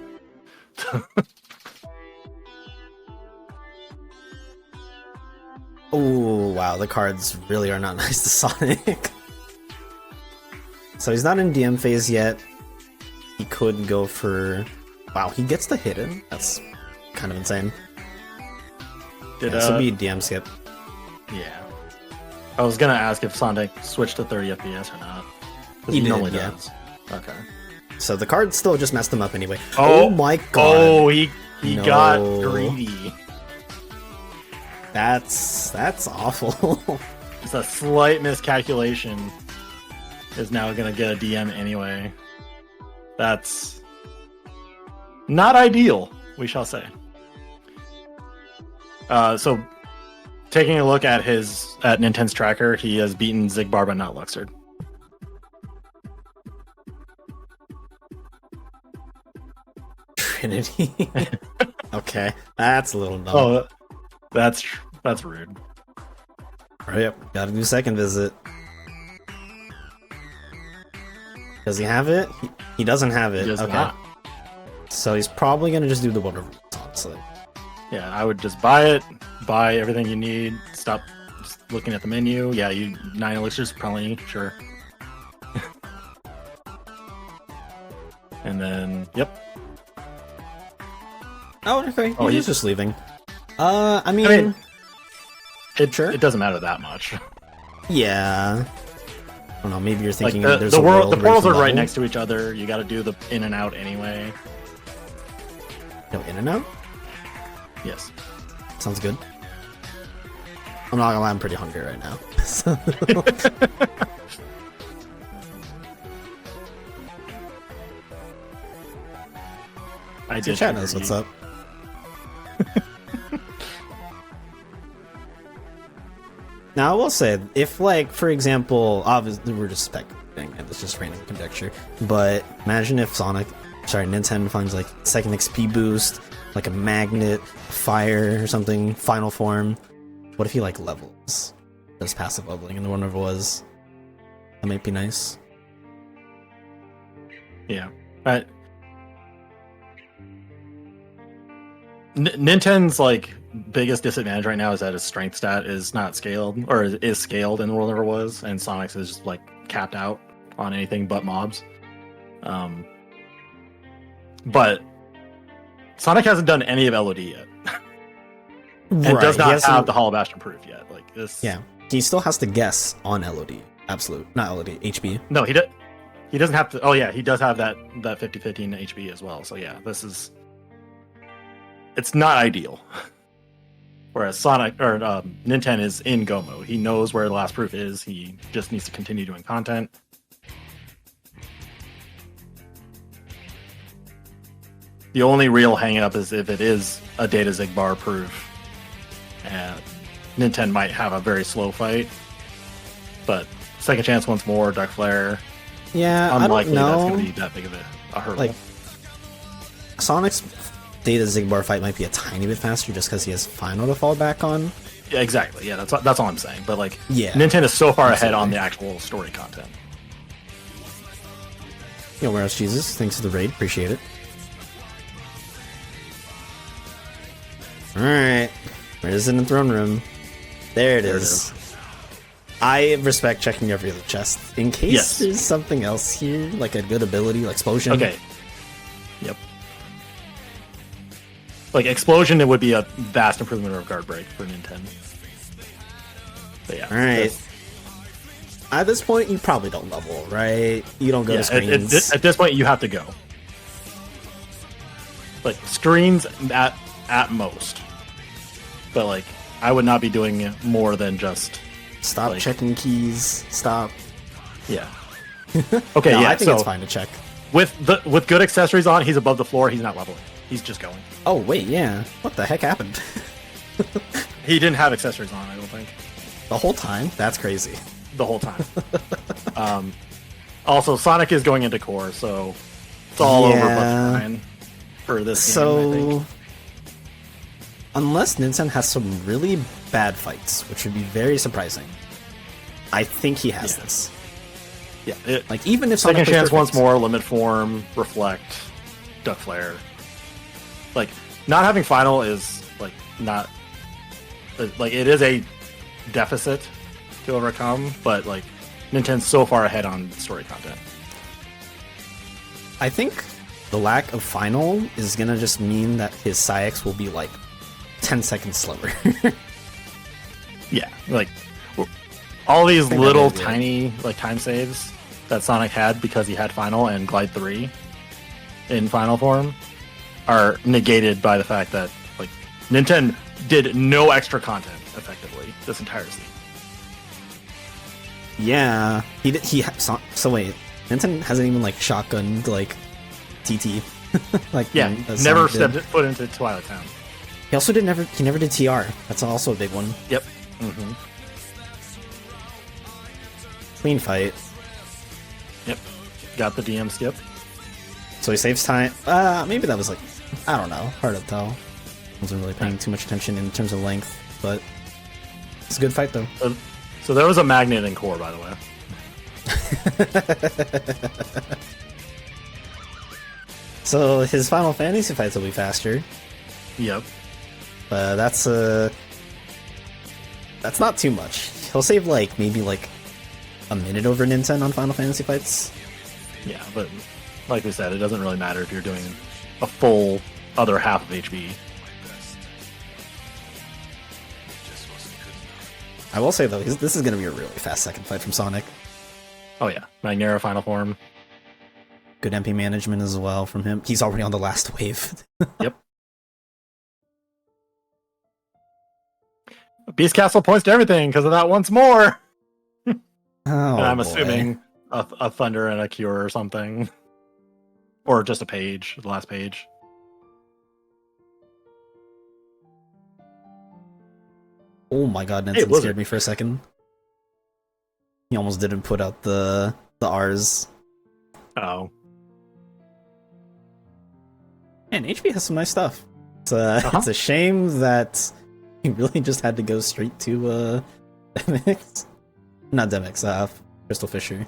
Oh, wow, the cards really are not nice to Sonic. So he's not in DM phase yet. He could go for... Wow, he gets the hidden? That's kind of insane. This would be a DM skip. Yeah. I was gonna ask if Sonic switched to 30 FPS or not. He normally did, yeah. does. Okay. So the card still just messed him up anyway. Oh, my god. Oh, he got greedy. That's awful. Just a slight miscalculation is now gonna get a DM anyway. That's not ideal, we shall say. So taking a look at Ninten's tracker, he has beaten Zigbar but not Luxord. Trinity. Okay, that's a little dumb. Oh, that's rude. Yep, gotta do second visit. Does he have it? He doesn't have it. He does okay. not. So he's probably gonna just do the whatever, honestly. Yeah, I would just buy it, buy everything you need, stop just looking at the menu. Yeah, 9 elixirs, probably, sure. And then, yep. Oh, okay. Oh, he's just leaving. I mean it doesn't matter that much. Yeah. I don't know, maybe you're thinking like there's the a world the where you portals can are right level? next to each other. You got to do the in and out anyway. No, in and out? Yes. Sounds good. I'm not gonna lie, I'm pretty hungry right now. So- I So did. chat knows what's up. Now, I will say, if, like, for example, obviously we're just speculating, and it's just random conjecture, but imagine if Ninten finds, like, second XP boost, like a magnet, fire, or something, final form. What if he, like, levels? Does passive leveling, and whatever it was. That might be nice. Yeah. But Ninten's, like, biggest disadvantage right now is that his strength stat is not scaled, or is scaled in the world never was, and Sonic's is just like capped out on anything but mobs. But Sonic hasn't done any of LOD yet, and does not have the Hollow Bastion proof yet. Like this, yeah, he still has to guess on LOD. Absolute, not LOD, HB. No, he doesn't have to. Oh yeah, he does have that 50/50 in HB as well. So yeah, it's not ideal. Whereas Sonic or Ninten is in go mode. He knows where the last proof is. He just needs to continue doing content. The only real hang up is if it is a Data Zigbar proof. And Ninten might have a very slow fight. But second chance once more, Dark Flare. Yeah, Unlikely I don't know. that's going to be that big of a hurdle. Like, Sonic's Data Zigbar fight might be a tiny bit faster just because he has Final to fall back on. Yeah, exactly. Yeah, that's all I'm saying. But like, yeah, Ninten is so far ahead on the actual story content. Yo, where's Jesus? Thanks for the raid. Appreciate it. Alright. Where is it in the throne room? There it is. I respect checking every other chest in case there's something else here, like a good ability, like explosion. Okay. Yep. Like explosion, it would be a vast improvement of guard break for Ninten. But yeah. Alright. At this point, you probably don't level, right? You don't go to screens. At this point, you have to go. Like screens at most. But like, I would not be doing more than just stop like, checking keys. Stop. Yeah. Okay. No, yeah. I think it's fine to check. With good accessories on, he's above the floor. He's not leveling. He's just going. Oh wait, yeah. What the heck happened? He didn't have accessories on. I don't think. The whole time? That's crazy. The whole time. Also, Sonic is going into core, so it's all over but fine for this game, I think. unless Ninten has some really bad fights, which would be very surprising, I think he has this. Yeah, Like even if second Sonic chance plays once more, limit form, reflect, duck flare. Like not having final is like not like it is a deficit to overcome, but like Nintendo's so far ahead on story content. I think the lack of final is gonna just mean that his Psyx will be like 10 seconds slower. Yeah, like all these think little that may be tiny like time saves that Sonic had because he had final and Glide 3 in final form are negated by the fact that like Nintendo did no extra content effectively this entire season. Yeah, he did. So wait, Ninten hasn't even like shotgunned like TT. Like Yeah, as never Sonic did. stepped foot into Twilight Town. He also never did TR. That's also a big one. Yep. Clean fight. Yep. Got the DM skip. So he saves time. Maybe that was like, I don't know, hard to tell. Wasn't really paying too much attention in terms of length, but it's a good fight though. So there was a magnet in core, by the way. So his Final Fantasy fights will be faster. Yep. That's not too much. He'll save like maybe like a minute over Ninten on Final Fantasy fights. Yeah, but like we said, it doesn't really matter if you're doing a full other half of HP. I will say though, this is going to be a really fast second fight from Sonic. Oh yeah, Magnera final form. Good MP management as well from him. He's already on the last wave. Yep. Beast Castle points to everything because of that once more. Oh, And I'm boy. assuming a Thunder and a Cure or something. Or just a page, the last page. Oh my god, Hey, Ninten Blizzard. scared me for a second. He almost didn't put out the R's. Oh. Man, HP has some nice stuff. It's Uh-huh. it's a shame that he really just had to go straight to Demix. Not Demix, Crystal Fisher.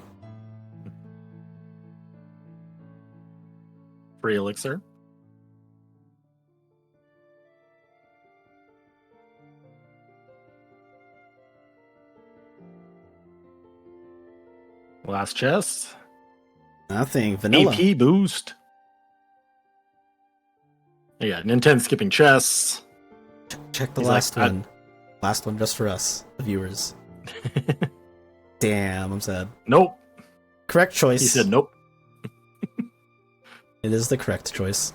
Free Elixir. Last chest. Nothing. Vanilla. AP boost. Yeah, Nintendo skipping chests. Check the He's like, last one. Last one just for us, the viewers. Damn, I'm sad. Nope. Correct choice. He said nope. It is the correct choice.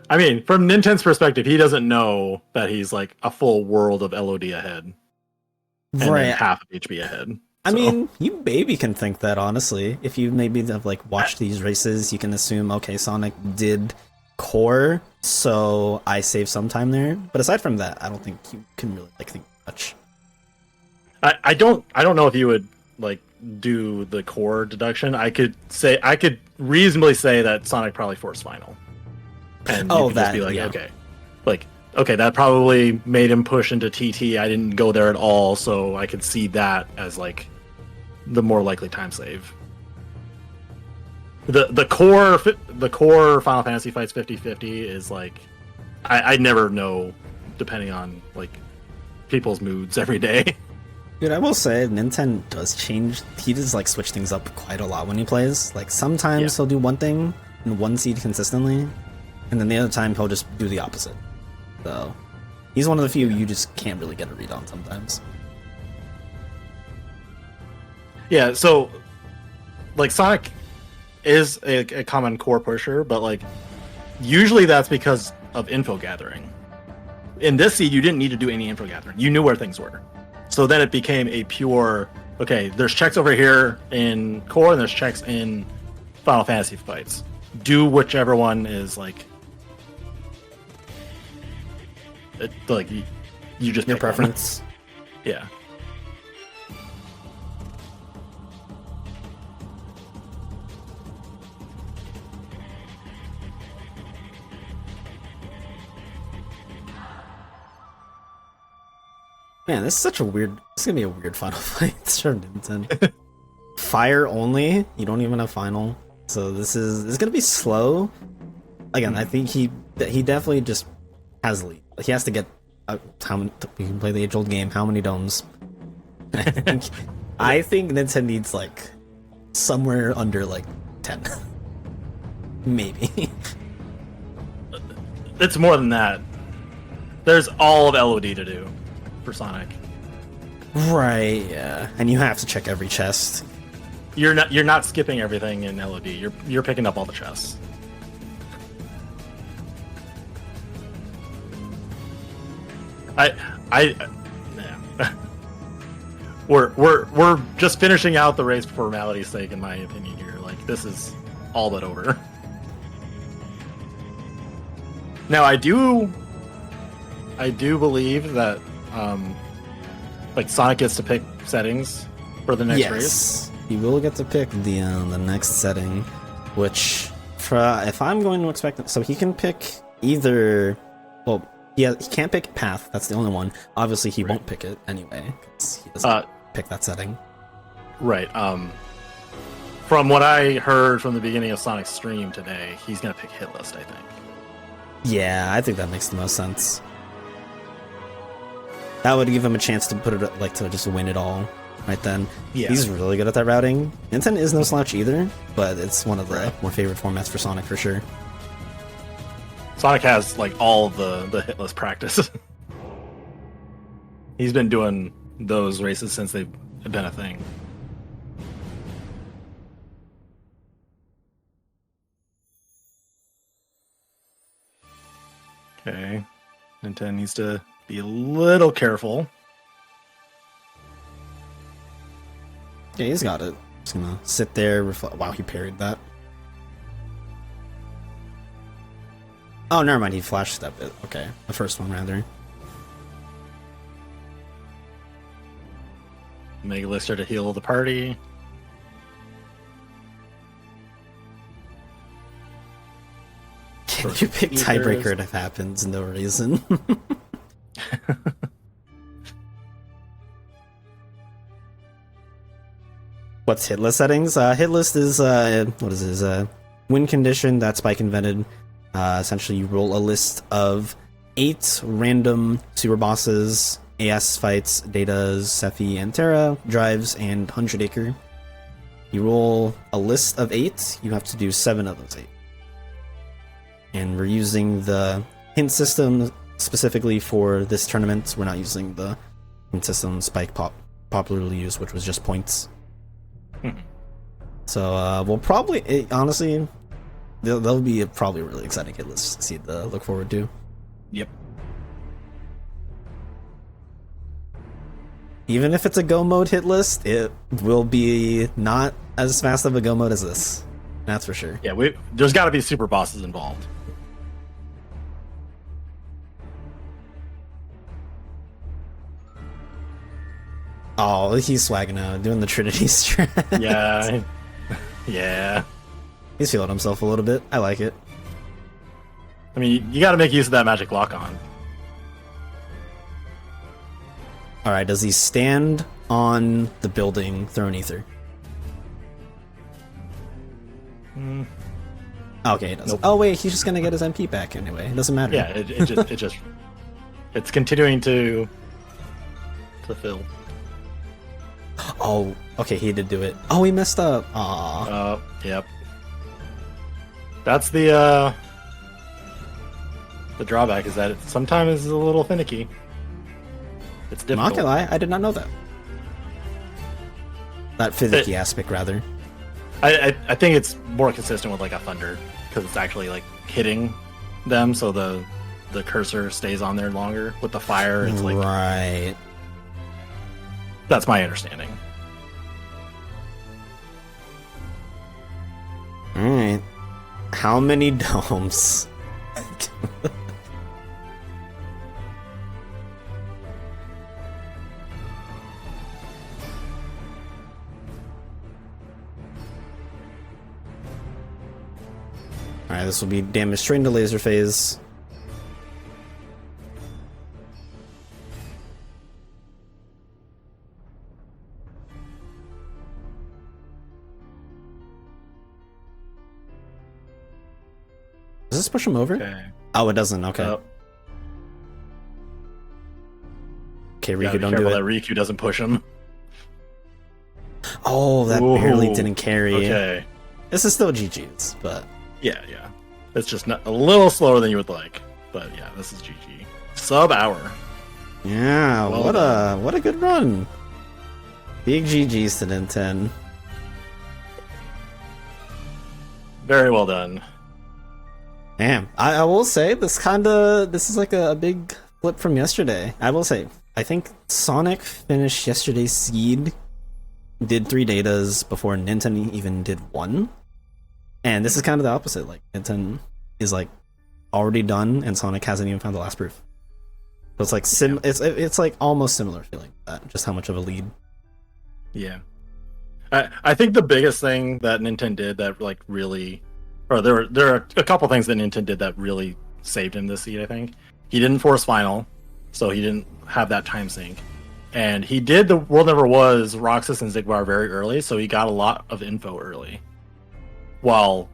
I mean, from Nintendo's perspective, he doesn't know that he's like a full world of LOD ahead. And then Right. half of HP ahead. I So, mean, you maybe can think that, honestly. If you maybe have like watched these races, you can assume, okay, Sonic did core, so I saved some time there. But aside from that, I don't think you can really like think much. I don't know if you would like do the core deduction. I could reasonably say that Sonic probably forced final. And Oh, you could just that, be like, yeah. okay, that probably made him push into TT. I didn't go there at all, so I could see that as like the more likely time save. The core Final Fantasy fights 50-50 is like I never know, depending on like people's moods every day. Dude, I will say, Ninten does change. He does like switch things up quite a lot when he plays. Like sometimes Yeah. he'll do one thing and one seed consistently, and then the other time he'll just do the opposite. So he's one of the few you just can't really get a read on sometimes. Yeah, so like Sonic is a common core pusher, but like usually that's because of info gathering. In this seed, you didn't need to do any info gathering. You knew where things were. So then it became a pure, okay, there's checks over here in core and there's checks in Final Fantasy fights. Do whichever one is like you just Your pick one. preference. Yeah. Man, this is such a weird. This is gonna be a weird final fight. It's from Ninten. Fire only. You don't even have final. So this is gonna be slow. Again, I think he definitely just has lead. He has to get how many. We can play the age-old game. How many domes? I think Ninten needs like somewhere under like 10, maybe. It's more than that. There's all of LOD to do for Sonic. Right. Yeah. And you have to check every chest. You're not skipping everything in LOD. You're picking up all the chests. Yeah. We're just finishing out the race for formality's sake, in my opinion. Here, like this is all but over. Now I do believe that like Sonic gets to pick settings for the next race. You will get to pick the next setting, which if I'm going to expect it, so he can pick either. Well, yeah, he can't pick path. That's the only one. Obviously, he won't pick it anyway because he doesn't pick that setting. Right. From what I heard from the beginning of Sonic's stream today, he's gonna pick hit list, I think. Yeah, I think that makes the most sense. That would give him a chance to put it like to just win it all right then. Yeah. He's really good at that routing. Ninten is no slouch either, but it's one of the more favorite formats for Sonic for sure. Sonic has like all the hit list practice. He's been doing those races since they've been a thing. Okay. Ninten needs to be a little careful. Yeah, he's got it. Just gonna sit there, reflect. Wow, he parried that. Oh, never mind. He flashed that bit. Okay, the first one rather. Mega Lister to heal the party. Can you pick tiebreaker if it happens? No reason. What's hit list settings? Hit list is what is his win condition that Spike invented. Essentially, you roll a list of 8 random super bosses, AS fights, Datas, Sephi, and Terra, drives, and 100 Acre. You roll a list of 8. You have to do 7 of those 8. And we're using the hint system specifically for this tournament. We're not using the hint system Spike popularly used, which was just points. So we'll probably, honestly, that'll be probably a really exciting hit list to see to look forward to. Yep. Even if it's a go mode hit list, it will be not as fast of a go mode as this. That's for sure. Yeah, there's got to be super bosses involved. Oh, he's swagging out, doing the Trinity strat. Yeah. Yeah. He's feeling himself a little bit. I like it. I mean, you got to make use of that magic lock on. Alright, does he stand on the building, throw an ether? Okay, he doesn't. Nope. Oh wait, he's just gonna get his MP back anyway. It doesn't matter. Yeah, it just it's continuing to fill. Oh, okay, he did do it. Oh, he messed up. Aww. Yep. That's the drawback, is that it sometimes is a little finicky. It's difficult. Not gonna lie, I did not know that. That finicky aspect, rather. I think it's more consistent with like a thunder, because it's actually like hitting them, so the cursor stays on there longer. With the fire, it's like right. That's my understanding. Alright. How many domes? Alright, this will be damage straight into laser phase. Does this push him over? Okay. Oh, it doesn't. Okay. Okay, Riku, don't do it. That Riku doesn't push him. Oh, that barely didn't carry. Okay. This is still GG's, but yeah. It's just a little slower than you would like, but yeah, this is GG. Sub-hour. Yeah, what a good run. Big GG's to Ninten. Very well done. Damn, I will say this is like a big flip from yesterday. I will say, I think Sonic finished yesterday's seed, did 3 datas before Ninten even did 1. And this is kind of the opposite. Like, Ninten is like already done, and Sonic hasn't even found the last proof. So it's like it's like almost similar feeling, just how much of a lead. Yeah, I think the biggest thing that Ninten did that like really, or there are a couple things that Ninten did that really saved him this seed. I think he didn't force final, so he didn't have that time sink, and he did the World Never Was, Roxas, and Zigbar very early, so he got a lot of info early. While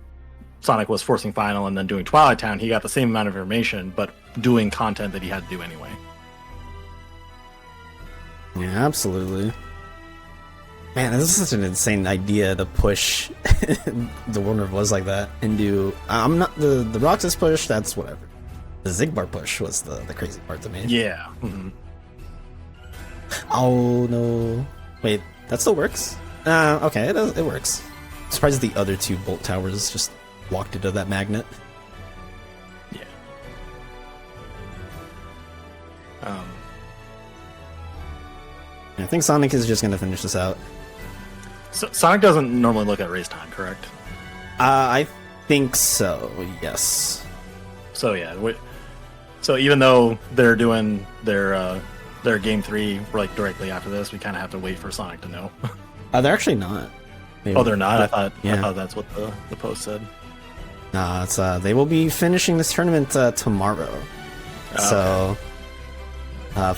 Sonic was forcing final and then doing Twilight Town, he got the same amount of information, but doing content that he had to do anyway. Yeah, absolutely. Man, this is such an insane idea to push the World Never Was like that and do. I'm not the Roxas push. That's whatever. The Zigbar push was the crazy part to me. Yeah. Mm-hmm. Oh no! Wait, that still works. Okay, it works. I'm surprised the other 2 bolt towers just walked into that magnet. Yeah. I think Sonic is just gonna finish this out. So Sonic doesn't normally look at race time, correct? I think so. Yes. So yeah. So even though they're doing their game 3 like directly after this, we kind of have to wait for Sonic to know. They're actually not. Oh, they're not. I thought that's what the post said. No, it's they will be finishing this tournament tomorrow. So, a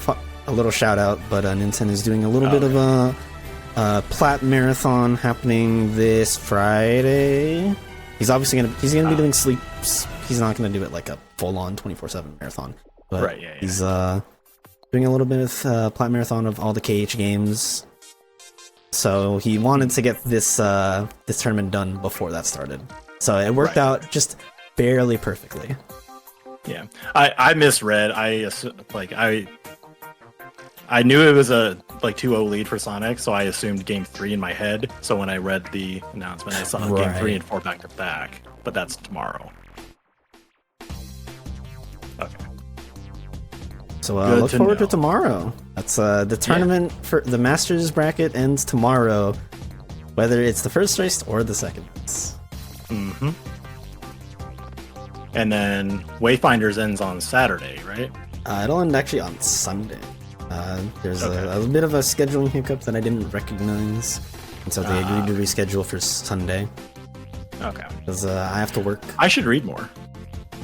little shout out, but Ninten is doing a little bit of a Plat Marathon happening this Friday. He's obviously gonna be doing sleeps. He's not gonna do it like a full on 24/7 marathon. But right, yeah. He's doing a little bit of Plat Marathon of all the KH games. So he wanted to get this tournament done before that started. So it worked out just barely perfectly. Yeah, I misread. I knew it was a 2-0 lead for Sonic, so I assumed game 3 in my head. So when I read the announcement, I saw game 3 and 4 back to back. But that's tomorrow. Okay. So look forward to tomorrow. That's the tournament for the Masters bracket ends tomorrow, whether it's the first race or the second race. Mm-hmm. And then Wayfinders ends on Saturday, right? It'll end actually on Sunday. There's a bit of a scheduling hiccup that I didn't recognize, and so they agreed to reschedule for Sunday. Okay. Because I have to work. I should read more.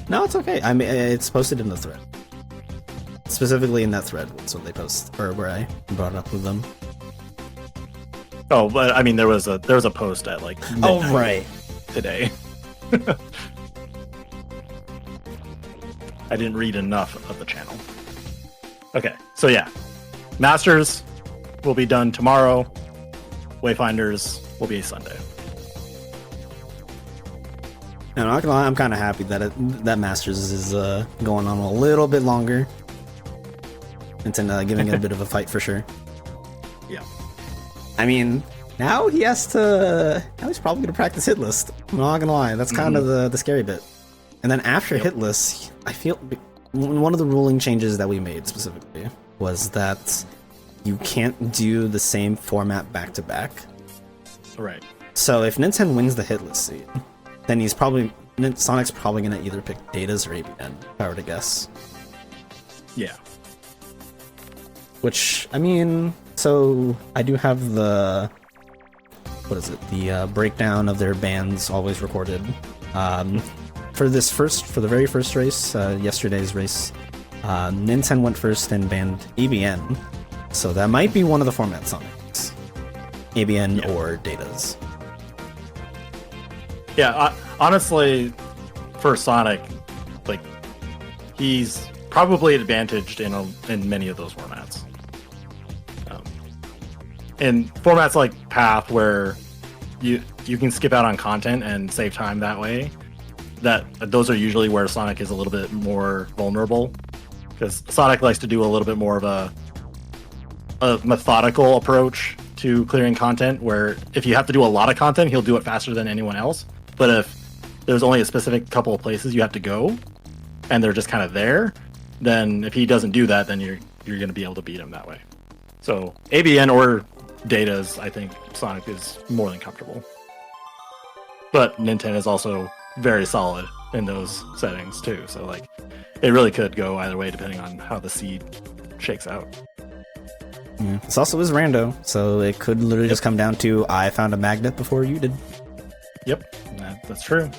No, it's okay. I mean, it's posted in the thread. Specifically in that thread, that's what they post, or where I brought it up with them. Oh, but I mean, there was a post at like midnight today. I didn't read enough of the channel. Okay, so yeah, Masters will be done tomorrow. Wayfinders will be Sunday. And I'm not gonna lie, I'm kind of happy that that Masters is going on a little bit longer. And giving it a bit of a fight for sure. Yeah. I mean, now he's probably gonna practice hit list. I'm not gonna lie, that's kind of the scary bit. And then after hit list, I feel one of the ruling changes that we made specifically was that you can't do the same format back to back. Right. So if Ninten wins the hit list seed, then Sonic's probably gonna either pick Datas or ABN, if I were to guess. Yeah. Which, I mean, so I do have the breakdown of their bands always recorded. For the very first race, yesterday's race, Ninten went first and banned ABN. So that might be one of the format Sonics. ABN or Datas. Yeah, honestly, for Sonic, like he's probably advantaged in many of those formats. In formats like Path, where you can skip out on content and save time that way, those are usually where Sonic is a little bit more vulnerable, because Sonic likes to do a little bit more of a methodical approach to clearing content, where if you have to do a lot of content, he'll do it faster than anyone else. But if there's only a specific couple of places you have to go, and they're just kind of there, then if he doesn't do that, then you're going to be able to beat him that way. So ABN or Data's, I think Sonic is more than comfortable. But Ninten is also very solid in those settings too. So like, it really could go either way depending on how the seed shakes out. Yeah. This also is rando, so it could literally just come down to I found a magnet before you did. Yep, that's true.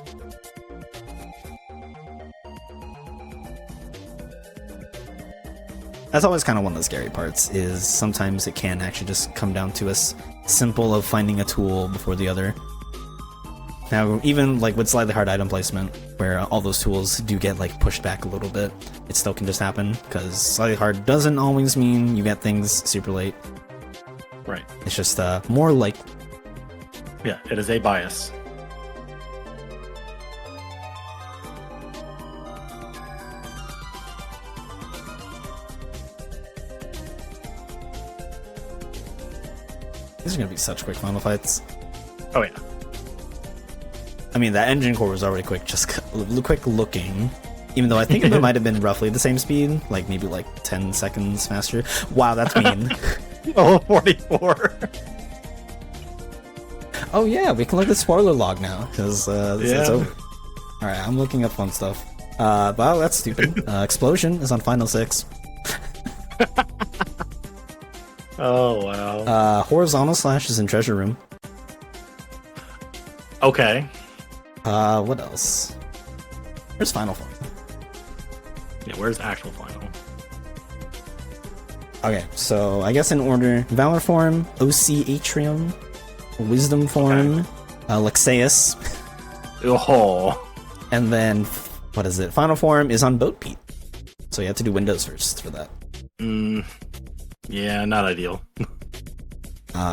That's always kind of one of the scary parts, is sometimes it can actually just come down to as simple of finding a tool before the other. Now, even like with slightly hard item placement, where all those tools do get like pushed back a little bit, it still can just happen, because slightly hard doesn't always mean you get things super late. Right. It's just more like... Yeah, it is a bias. These are going to be such quick final fights. Oh yeah. I mean, that engine core was already quick, just quick looking. Even though I think it might have been roughly the same speed, like maybe like 10 seconds faster. Wow, that's mean. Oh, 44. Oh yeah, we can look at the spoiler log now, because it's over. Alright, I'm looking up fun stuff. Wow, that's stupid. Explosion is on Final 6. Oh, wow. Horizontal slash is in Treasure Room. Okay. What else? Where's Final Form? Yeah, where's actual Final? Okay, so I guess in order: Valor Form, OC Atrium, Wisdom Form, Lexaeus. Oh. And then, what is it? Final Form is on Boat Pete. So you have to do Windows first for that. Yeah, not ideal.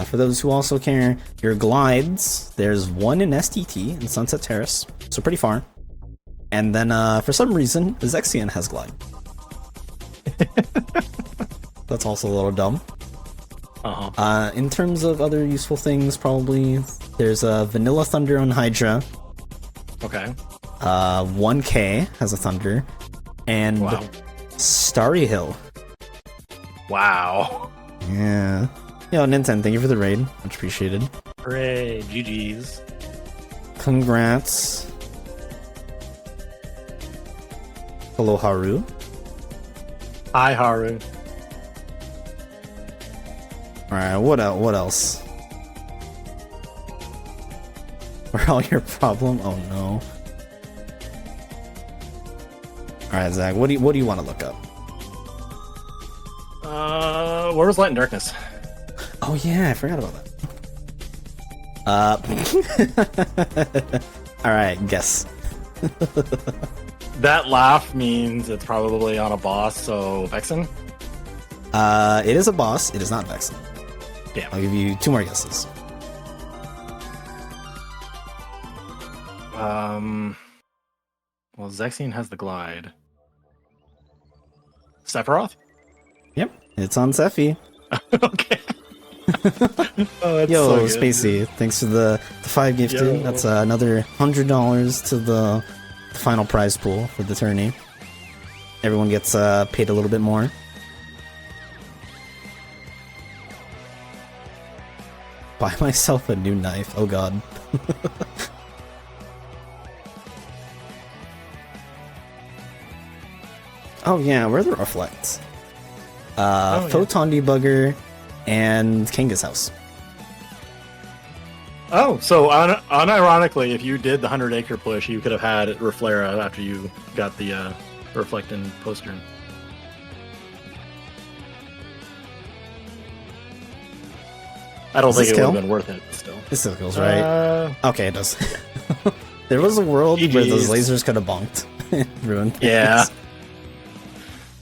For those who also care, your glides, there's one in STT in Sunset Terrace, so pretty far. And then, for some reason, Zexion has glide. That's also a little dumb. In terms of other useful things, probably, there's Vanilla Thunder on Hydra. Okay. 1K has a Thunder. And Starry Hill. Wow. Yeah. Yo, Ninten, thank you for the raid. Much appreciated. Hooray, GG's. Congrats. Hello, Haru. Hi, Haru. Alright, what else? Where all your problem? Oh no. Alright, Zach, what do you want to look up? Where was Light and Darkness? Oh yeah, I forgot about that. Alright, guess. That laugh means it's probably on a boss, so Vexen? It is a boss, it is not Vexen. Damn. I'll give you 2 more guesses. Well, Zexion has the glide. Sephiroth? Yep, it's on Sephi. Okay. Oh, that's Yo, so good, Spacey, dude. thanks for the 5 gifted. Yo. That's another $100 to the final prize pool for the tourney. Everyone gets paid a little bit more. Buy myself a new knife. Oh god. Oh yeah, where are the reflects? Photon Debugger and Kanga's house. Oh, so unironically, if you did the 100-acre push, you could have had Reflera after you got the Reflecting poster. I don't think it would have been worth it, still. This still kills, right? Okay, it does. There was a world where those GGs. lasers could have bonked. Ruined things. Yeah.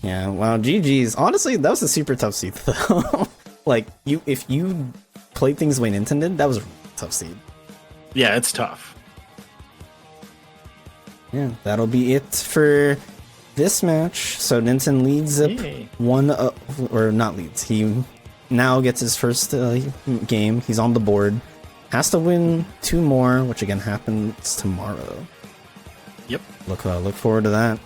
Yeah, wow, GG's. Honestly, that was a super tough seed, though. Like, if you played things the way Ninten did, that was a tough seed. Yeah, it's tough. Yeah, that'll be it for this match. So Ninten leads up Yay. or not leads. He now gets his first game. He's on the board. Has to win 2 more, which again happens tomorrow. Yep. Look forward to that.